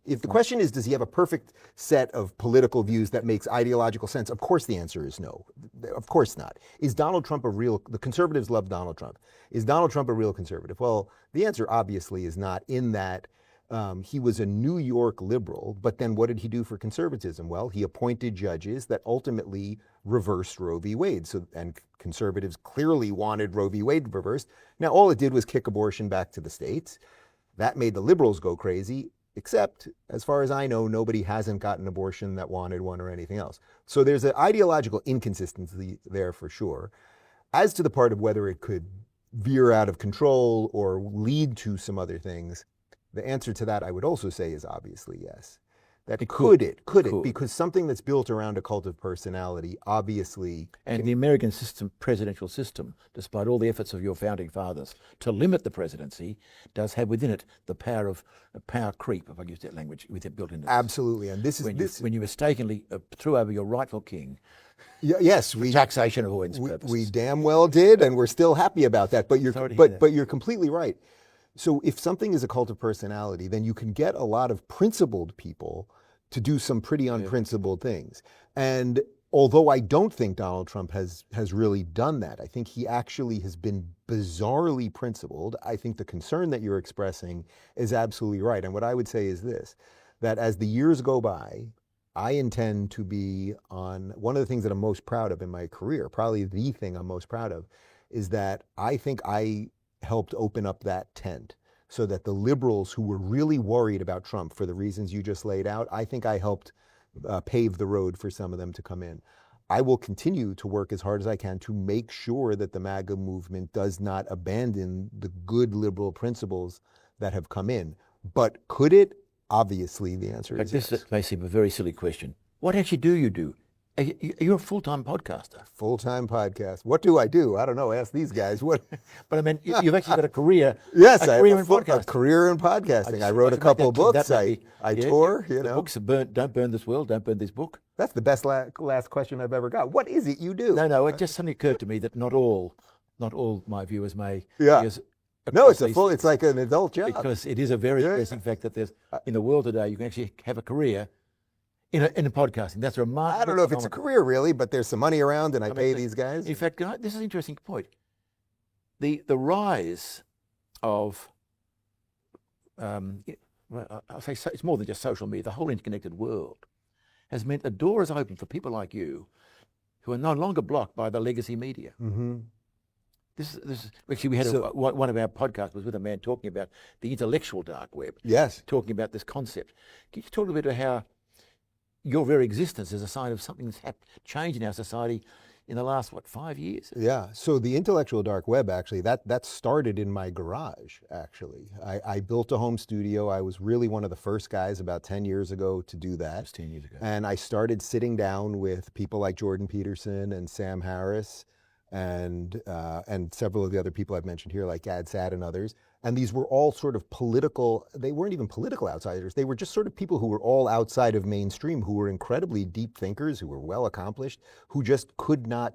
if the question is, does he have a perfect set of political views that makes ideological sense? Of course the answer is no. Of course not. Is Donald Trump the conservatives love Donald Trump. Is Donald Trump a real conservative? Well, the answer obviously is not, in that he was a New York liberal, but then what did he do for conservatism? Well, he appointed judges that ultimately reversed Roe v. Wade. And conservatives clearly wanted Roe v. Wade reversed. Now, all it did was kick abortion back to the states. That made the liberals go crazy, except, as far as I know, nobody hasn't gotten an abortion that wanted one or anything else. So there's an ideological inconsistency there for sure. As to the part of whether it could veer out of control or lead to some other things, the answer to that, I would also say, is obviously yes. That could it? Because something that's built around a cult of personality, obviously. And the American presidential system, despite all the efforts of your founding fathers to limit the presidency, does have within it the power of power creep, if I use that language, with it built into it. Absolutely, and when you mistakenly threw over your rightful king. Yes, taxation avoidance purposes. We damn well did, and we're still happy about that. But you're completely right. So if something is a cult of personality, then you can get a lot of principled people to do some pretty unprincipled things. And although I don't think Donald Trump has really done that, I think he actually has been bizarrely principled. I think the concern that you're expressing is absolutely right. And what I would say is this, that as the years go by, I intend to be on one of the things that I'm most proud of in my career, probably the thing I'm most proud of, is that I think I helped open up that tent so that the liberals who were really worried about Trump for the reasons you just laid out, I think I helped pave the road for some of them to come in. I will continue to work as hard as I can to make sure that the MAGA movement does not abandon the good liberal principles that have come in. But could it? obviously the answer is yes. This may seem a very silly question. What actually do you do? You're a full-time podcaster. Full-time podcast. What do I do? I don't know. Ask these guys. What? But I mean, you've actually got a career. Yes, a career in podcasting. A career in podcasting. I wrote a couple of books. I tour. You know, the books are burnt. Don't burn this world. Don't burn this book. That's the best last question I've ever got. What is it you do? No. It just suddenly occurred to me that not all my viewers may. Yeah. No, it's like an adult job. Because it is a very interesting fact that there's in the world today you can actually have a career in podcasting. That's remarkable. I don't know if it's a career really, but there's some money around and I pay these guys. In fact, this is an interesting point. The rise of, I'll say it's more than just social media, the whole interconnected world has meant the door is open for people like you who are no longer blocked by the legacy media. Mm-hmm. This is actually we had one of our podcasts was with a man talking about the intellectual dark web. Yes. Talking about this concept. Can you talk a little bit about how your very existence is a sign of something that's changed in our society in the last, 5 years? Yeah, so the intellectual dark web, actually, that started in my garage, actually. I built a home studio. I was really one of the first guys about 10 years ago to do that. Just 10 years ago. And I started sitting down with people like Jordan Peterson and Sam Harris and several of the other people I've mentioned here, like Gad Saad and others. And these were all sort of political, they weren't even political outsiders. They were just sort of people who were all outside of mainstream, who were incredibly deep thinkers, who were well accomplished, who just could not,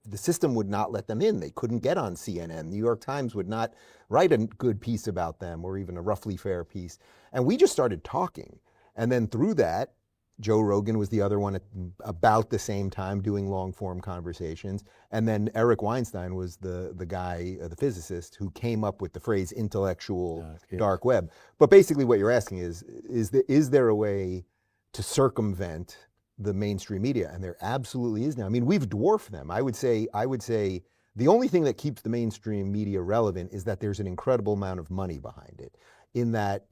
the system would not let them in. They couldn't get on CNN. New York Times would not write a good piece about them or even a roughly fair piece. And we just started talking. And then through that, Joe Rogan was the other one at about the same time doing long form conversations. And then Eric Weinstein was the guy, the physicist, who came up with the phrase intellectual dark web. But basically what you're asking is there a way to circumvent the mainstream media? And there absolutely is now. I mean, we've dwarfed them. I would say the only thing that keeps the mainstream media relevant is that there's an incredible amount of money behind it. In that,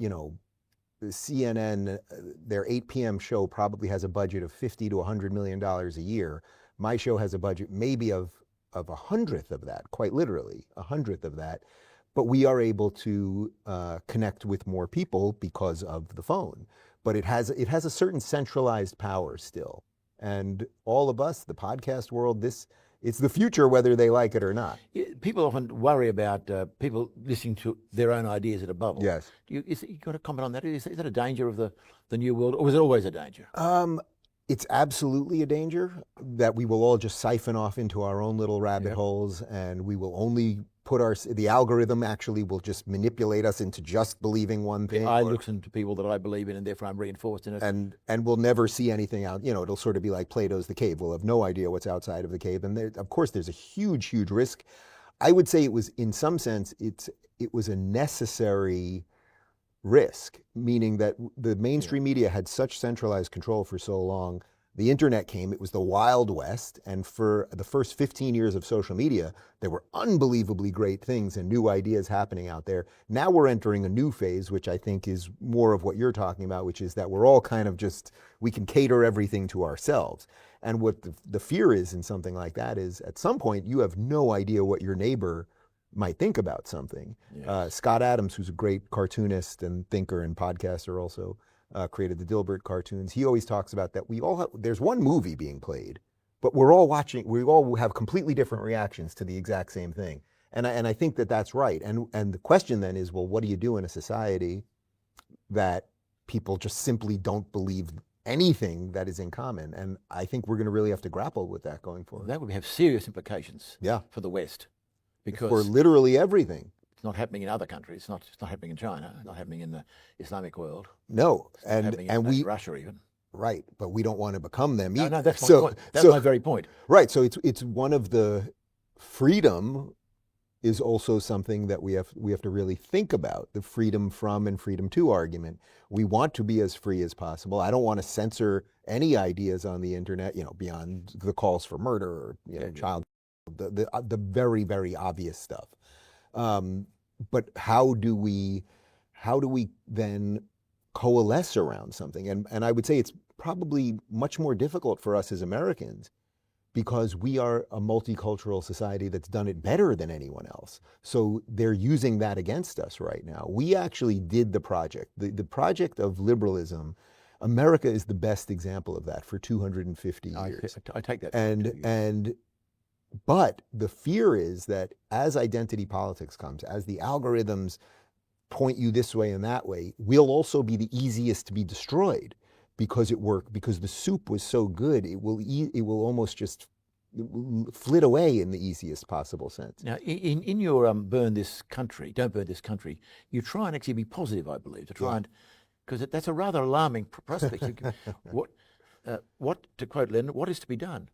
CNN, their 8 p.m. show probably has a budget of $50 to $100 million a year. My show has a budget maybe of a hundredth of that, quite literally, a hundredth of that. But we are able to connect with more people because of the phone. But it has a certain centralized power still. And all of us, the podcast world, it's the future whether they like it or not. People often worry about people listening to their own ideas in a bubble. Yes. You got to comment on that? Is that a danger of the new world, or was it always a danger? It's absolutely a danger that we will all just siphon off into our own little rabbit holes, and we will only put the algorithm actually will just manipulate us into just believing one thing. I listen to people that I believe in, and therefore I'm reinforced in it. And we'll never see anything out. It'll sort of be like Plato's The Cave. We'll have no idea what's outside of the cave. And of course, there's a huge, huge risk. I would say it was, in some sense, it was a necessary risk, meaning that the mainstream media had such centralized control for so long. The internet came, it was the Wild West, and for the first 15 years of social media, there were unbelievably great things and new ideas happening out there. Now we're entering a new phase, which I think is more of what you're talking about, which is that we're all kind of we can cater everything to ourselves. And what the fear is in something like that is, at some point, you have no idea what your neighbor might think about something. Yes. Scott Adams, who's a great cartoonist and thinker and podcaster also, created the Dilbert cartoons. He always talks about that there's one movie being played, but we all have completely different reactions to the exact same thing. And I think that's right. And the question then is, well, what do you do in a society that people just simply don't believe anything that is in common? And I think we're going to really have to grapple with that going forward. That would have serious implications for the West. Because for literally everything. It's not happening in other countries. It's not happening in China. It's not happening in the Islamic world. No, it's not happening in Russia even. Right, but we don't want to become them either. No, that's my point. That's my very point. Right, so it's one of the freedom is also something that we have to really think about, the freedom from and freedom to argument. We want to be as free as possible. I don't want to censor any ideas on the internet, beyond the calls for murder or child, the very, very obvious stuff. But how do we then coalesce around something? And I would say it's probably much more difficult for us as Americans because we are a multicultural society that's done it better than anyone else. So they're using that against us right now. We actually did the project. The project of liberalism, America is the best example of that for 250 years. I take that. But the fear is that as identity politics comes, as the algorithms point you this way and that way, we'll also be the easiest to be destroyed because it worked, because the soup was so good, it will almost just flit away in the easiest possible sense. Now, in your don't burn this country, you try and actually be positive, I believe, to try and, because that's a rather alarming prospect. What, to quote Lenin, what is to be done?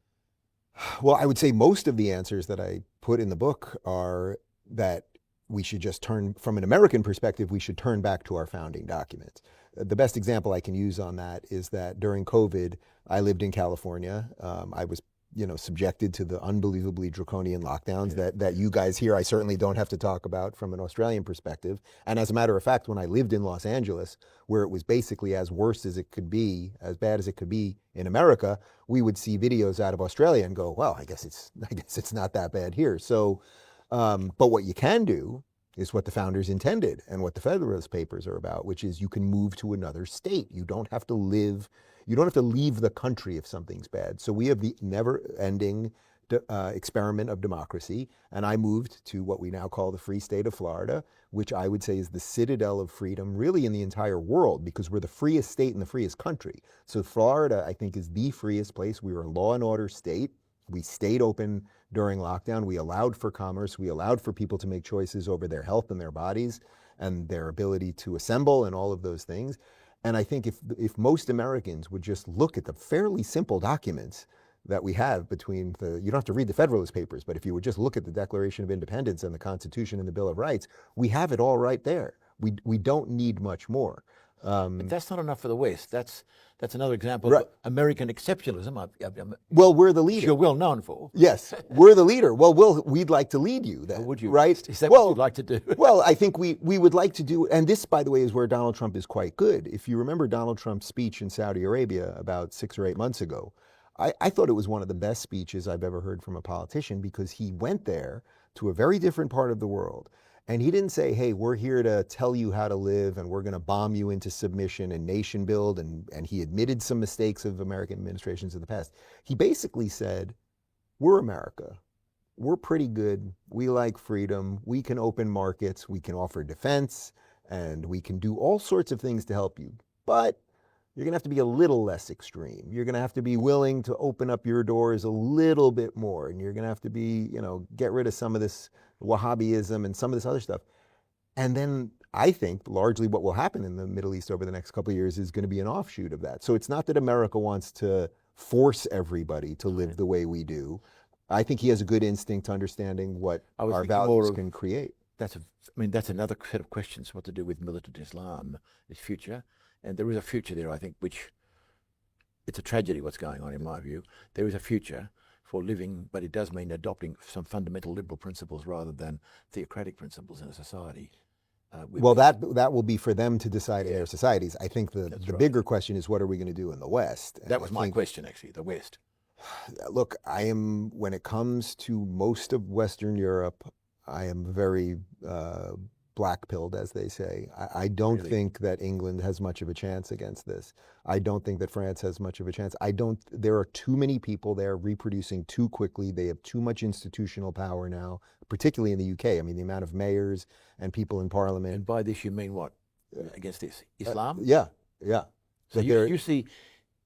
Well, I would say most of the answers that I put in the book are that we should just turn, from an American perspective, we should turn back to our founding documents. The best example I can use on that is that during COVID, I lived in California. I was, subjected to the unbelievably draconian lockdowns that you guys here, I certainly don't have to talk about from an Australian perspective. And as a matter of fact, when I lived in Los Angeles, where it was basically as worse as it could be, as bad as it could be in America, we would see videos out of Australia and go, well, I guess it's not that bad here. So, but what you can do is what the founders intended and what the Federalist Papers are about, which is you can move to another state. You don't have to leave the country if something's bad. So we have the never-ending experiment of democracy, and I moved to what we now call the Free State of Florida, which I would say is the citadel of freedom really in the entire world, because we're the freest state in the freest country. So Florida, I think, is the freest place. We were a law and order state. We stayed open during lockdown. We allowed for commerce. We allowed for people to make choices over their health and their bodies and their ability to assemble and all of those things. And I think if most Americans would just look at the fairly simple documents that we have between you don't have to read the Federalist Papers, but if you would just look at the Declaration of Independence and the Constitution and the Bill of Rights, we have it all right there. We don't need much more. But that's not enough for the West. That's another example of American exceptionalism. Well, we're the leader. You're well known for. Yes, we're the leader. Well, we'd like to lead you. Would you? Right? Is that what you'd like to do? Well, I think we would like to do, and this, by the way, is where Donald Trump is quite good. If you remember Donald Trump's speech in Saudi Arabia about 6 or 8 months ago, I thought it was one of the best speeches I've ever heard from a politician, because he went there to a very different part of the world. And he didn't say, hey, we're here to tell you how to live and we're going to bomb you into submission and nation build. And he admitted some mistakes of American administrations in the past. He basically said, we're America. We're pretty good. We like freedom. We can open markets. We can offer defense. And we can do all sorts of things to help you. But you're going to have to be a little less extreme. You're going to have to be willing to open up your doors a little bit more. And you're going to have to be, get rid of some of this Wahhabism and some of this other stuff. And then I think largely what will happen in the Middle East over the next couple of years is going to be an offshoot of that. So it's not that America wants to force everybody to live the way we do. I think he has a good instinct to understanding what our values can create. That's another set of questions, what to do with militant Islam, its future. And there is a future there, I think, which it's a tragedy what's going on in my view. There is a future for living, but it does mean adopting some fundamental liberal principles rather than theocratic principles in a society. Well, that will be for them to decide in their societies. I think the bigger question is, what are we going to do in the West? That was my question, actually, the West. Look, when it comes to most of Western Europe, I am very black-pilled, as they say. I don't think that England has much of a chance against this. I don't think that France has much of a chance. There are too many people there reproducing too quickly. They have too much institutional power now, particularly in the UK. I mean, the amount of mayors and people in parliament. And by this you mean what? Against this? Islam? Yeah. So you see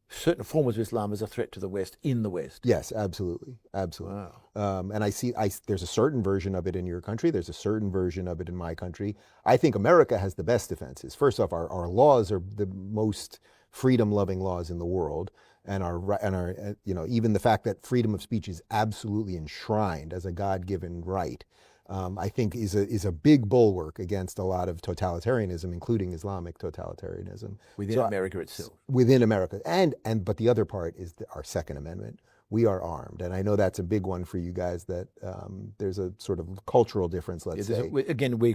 certain forms of Islam as a threat to the West in the West? Yes, absolutely. Wow. And there's a certain version of it in your country. There's a certain version of it in my country. I think America has the best defenses. First off, our laws are the most freedom-loving laws in the world. And even the fact that freedom of speech is absolutely enshrined as a God-given right, I think is a big bulwark against a lot of totalitarianism, including Islamic totalitarianism. Within America itself. Within America. But the other part is our Second Amendment, we are armed. And I know that's a big one for you guys, that there's a sort of cultural difference, let's say. Again, we're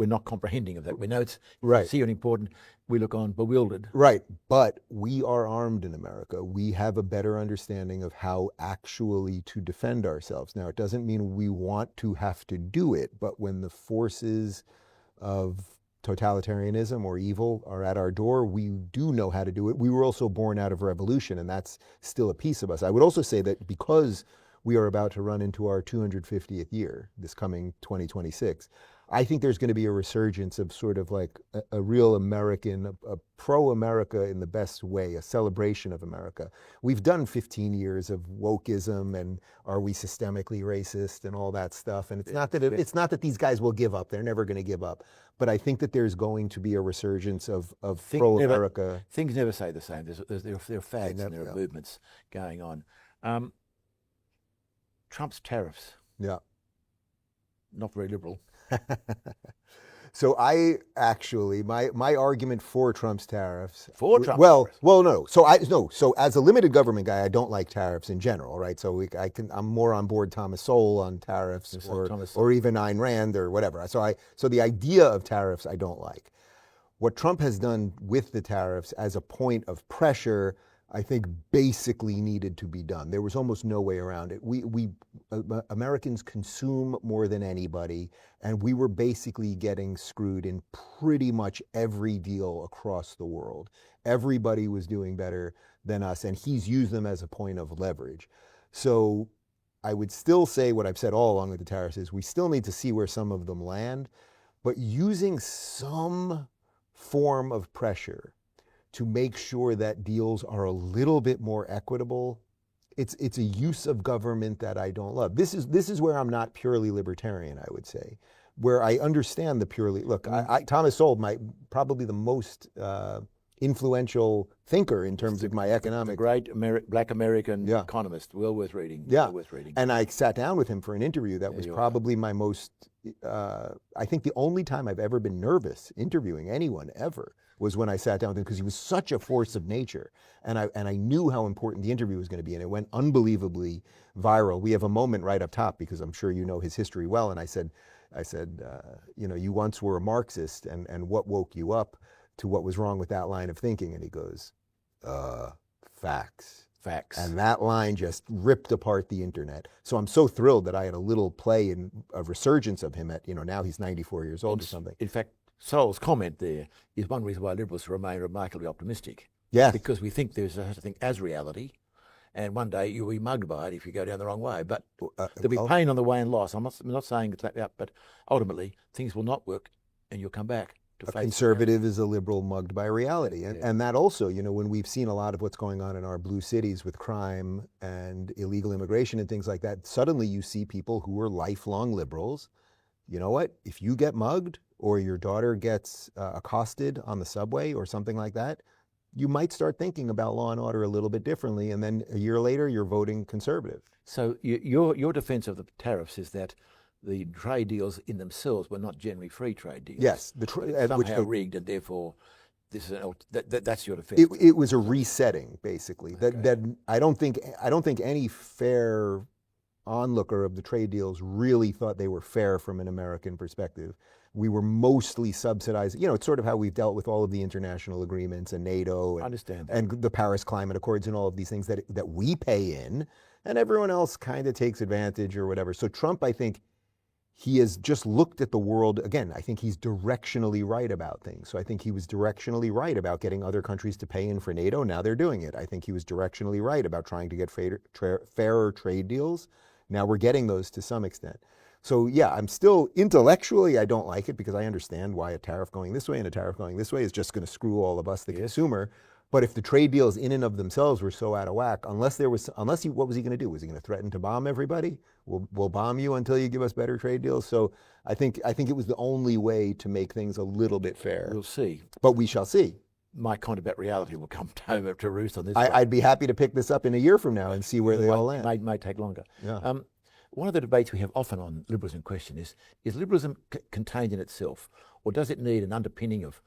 not comprehending of that. We know it's right. serious and important. We look on bewildered. Right. But we are armed in America. We have a better understanding of how actually to defend ourselves. Now, it doesn't mean we want to have to do it, but when the forces of totalitarianism or evil are at our door, we do know how to do it. We were also born out of revolution, and that's still a piece of us. I would also say that because we are about to run into our 250th year, this coming 2026, I think there's going to be a resurgence of sort of like a real American, a pro-America in the best way, a celebration of America. We've done 15 years of wokeism and are we systemically racist and all that stuff. And it's not that these guys will give up. They're never going to give up. But I think that there's going to be a resurgence of pro-America. Things never stay the same. There are fads and there are movements going on. Trump's tariffs. Yeah. Not very liberal. So I actually, my argument for Trump's tariffs. For Trump's tariffs? Well, no. So as a limited government guy, I don't like tariffs in general, right? So I'm more on board Thomas Sowell on tariffs, or even Ayn Rand or whatever. So the idea of tariffs I don't like. What Trump has done with the tariffs as a point of pressure, I think basically needed to be done. There was almost no way around it. Americans consume more than anybody, and we were basically getting screwed in pretty much every deal across the world. Everybody was doing better than us, and he's used them as a point of leverage. So I would still say what I've said all along with the tariffs is we still need to see where some of them land, but using some form of pressure to make sure that deals are a little bit more equitable, it's a use of government that I don't love. This is where I'm not purely libertarian, I would say, where I understand the purely, look, Thomas Sowell, probably the most influential thinker in terms of my economic. Great black American economist, well worth reading. Yeah, well worth reading. And I sat down with him for an interview that was probably my most, I think the only time I've ever been nervous interviewing anyone ever was when I sat down with him, because he was such a force of nature. And I knew how important the interview was going to be, and it went unbelievably viral. We have a moment right up top, because I'm sure you know his history well, and I said, you once were a Marxist, and what woke you up to what was wrong with that line of thinking? And he goes, facts. Facts. And that line just ripped apart the internet. So I'm so thrilled that I had a little play in a resurgence of him at, now he's 94 years old or something. In fact, Sowell's comment there is one reason why liberals remain remarkably optimistic. Yes. Because we think there's such a thing as reality, and one day you'll be mugged by it if you go down the wrong way. But there'll be pain on the way and loss. I'm not saying it's that, but ultimately things will not work, and you'll come back. A conservative is a liberal mugged by reality. And that also, when we've seen a lot of what's going on in our blue cities with crime and illegal immigration and things like that, suddenly you see people who are lifelong liberals. You know what? If you get mugged or your daughter gets accosted on the subway or something like that, you might start thinking about law and order a little bit differently. And then a year later, you're voting conservative. So your defense of the tariffs is that the trade deals in themselves were not generally free trade deals. Yes, somehow rigged, and therefore this is that's your defense. It was a resetting, basically. Okay. That I don't think any fair onlooker of the trade deals really thought they were fair from an American perspective. We were mostly subsidized. It's sort of how we've dealt with all of the international agreements and NATO and, I understand that. And the Paris Climate Accords and all of these things that we pay in, and everyone else kind of takes advantage or whatever. So Trump, I think, he has just looked at the world, again, I think he's directionally right about things. So I think he was directionally right about getting other countries to pay in for NATO. Now they're doing it. I think he was directionally right about trying to get fairer trade deals. Now we're getting those to some extent. So yeah, I'm still, intellectually, I don't like it, because I understand why a tariff going this way and a tariff going this way is just going to screw all of us, the consumer. But if the trade deals in and of themselves were so out of whack, what was he going to do? Was he going to threaten to bomb everybody? We'll bomb you until you give us better trade deals. So I think it was the only way to make things a little bit fair. We'll see. But we shall see. My comment about reality will come home to roost on this. I'd be happy to pick this up in a year from now and see where they all land. May take longer. Yeah. One of the debates we have often on liberalism in question is liberalism contained in itself, or does it need an underpinning of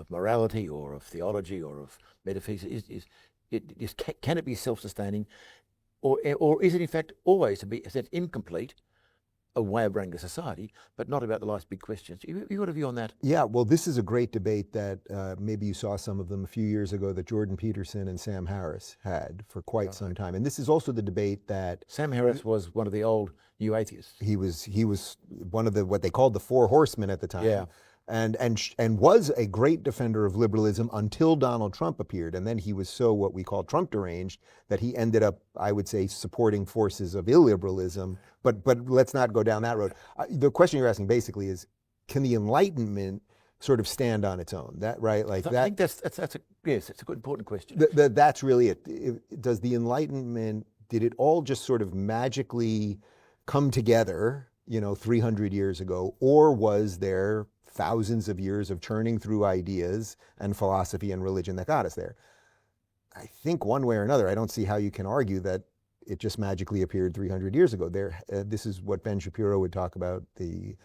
morality or of theology or of metaphysics? Can it be self-sustaining? Or is it in fact always to be incomplete, a way of running a society, but not about the life's big questions? You got a view on that? Yeah, well, this is a great debate that maybe you saw some of them a few years ago that Jordan Peterson and Sam Harris had for quite some time. And this is also the debate that Sam Harris was one of the old new atheists. He was one of the what they called the Four Horsemen at the time. Yeah. And was a great defender of liberalism until Donald Trump appeared. And then he was so what we call Trump deranged that he ended up, I would say, supporting forces of illiberalism. But let's not go down that road. The question you're asking basically is, can the Enlightenment sort of stand on its own? That right? Like I that. think that's yes, it's a good important question. That's really it. Does the Enlightenment, did it all just sort of magically come together, 300 years ago, or was there thousands of years of churning through ideas and philosophy and religion that got us there? I think one way or another, I don't see how you can argue that it just magically appeared 300 years ago. This is what Ben Shapiro would talk about, the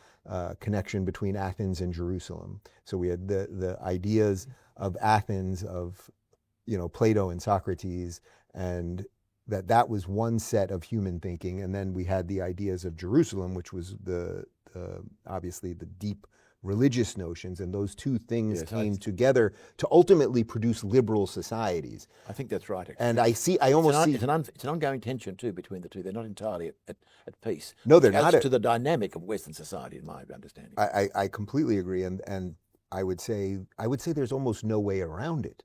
connection between Athens and Jerusalem. So we had the ideas of Athens, of Plato and Socrates, and that was one set of human thinking. And then we had the ideas of Jerusalem, which was obviously the deep religious notions, and those two things came together to ultimately produce liberal societies. I think that's right. Actually. And it's an ongoing tension too between the two. They're not entirely at peace. No, they're not. To the dynamic of Western society, in my understanding. I completely agree, and I would say there's almost no way around it.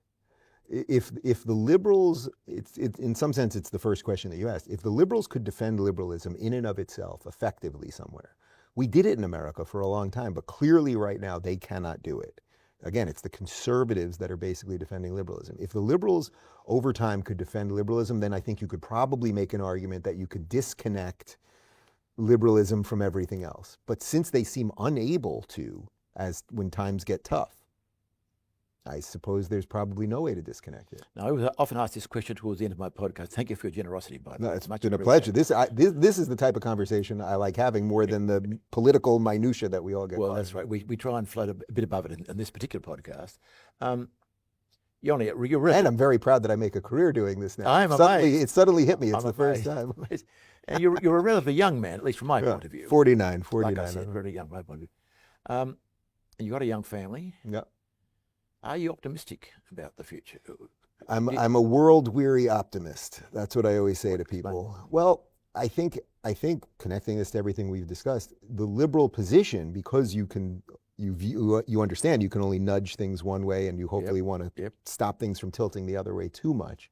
If the liberals, in some sense, it's the first question that you asked. If the liberals could defend liberalism in and of itself effectively somewhere, we did it in America for a long time, but clearly right now they cannot do it. Again, it's the conservatives that are basically defending liberalism. If the liberals over time could defend liberalism, then I think you could probably make an argument that you could disconnect liberalism from everything else. But since they seem unable to, as when times get tough, I suppose there's probably no way to disconnect it. Now, I was often asked this question towards the end of my podcast. Thank you for your generosity, by the way. No, it's been a pleasure. This is the type of conversation I like having more than the political minutia that we all get. Well, that's right. We try and float a bit above it in this particular podcast. You're and I'm very proud that I make a career doing this now. I'm amazed. It suddenly hit me. It's the first time. And you're a relatively young man, at least from my point of view. 49. Like I said, very young from my point of view. And you've got a young family. Yeah. Are you optimistic about the future? I'm a world-weary optimist. That's what I always say to people. Well, I think connecting this to everything we've discussed, the liberal position, because you understand you can only nudge things one way, and you hopefully want to stop things from tilting the other way too much.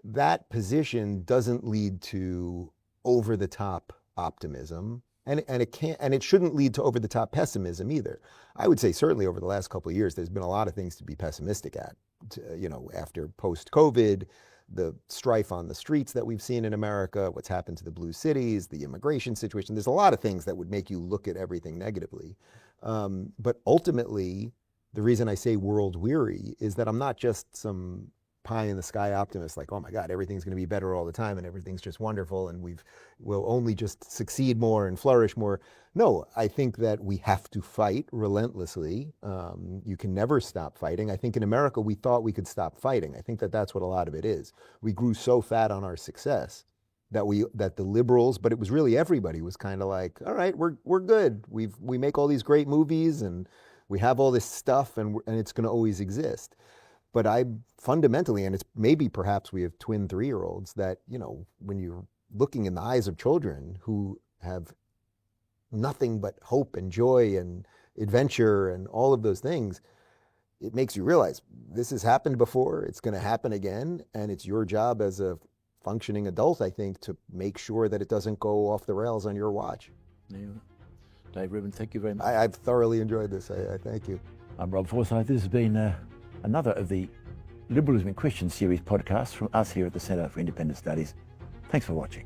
That position doesn't lead to over-the-top optimism. And it shouldn't lead to over-the-top pessimism either. I would say certainly over the last couple of years, there's been a lot of things to be pessimistic at. After post-COVID, the strife on the streets that we've seen in America, what's happened to the blue cities, the immigration situation. There's a lot of things that would make you look at everything negatively. But ultimately, the reason I say world weary is that I'm not just some pie-in-the-sky optimist, like, oh my God, everything's going to be better all the time and everything's just wonderful and we'll only just succeed more and flourish more. No, I think that we have to fight relentlessly. You can never stop fighting. I think in America, we thought we could stop fighting. I think that that's what a lot of it is. We grew so fat on our success that the liberals, but it was really everybody was kind of like, all right, we're good. We make all these great movies and we have all this stuff and it's going to always exist. But I fundamentally, and it's maybe perhaps we have twin 3-year-olds that, when you're looking in the eyes of children who have nothing but hope and joy and adventure and all of those things, it makes you realize this has happened before, it's going to happen again, and it's your job as a functioning adult, I think, to make sure that it doesn't go off the rails on your watch. Yeah. Dave Rubin, thank you very much. I've thoroughly enjoyed this. I thank you. I'm Rob Forsyth. This has been another of the Liberalism in Question series podcasts from us here at the Centre for Independent Studies. Thanks for watching.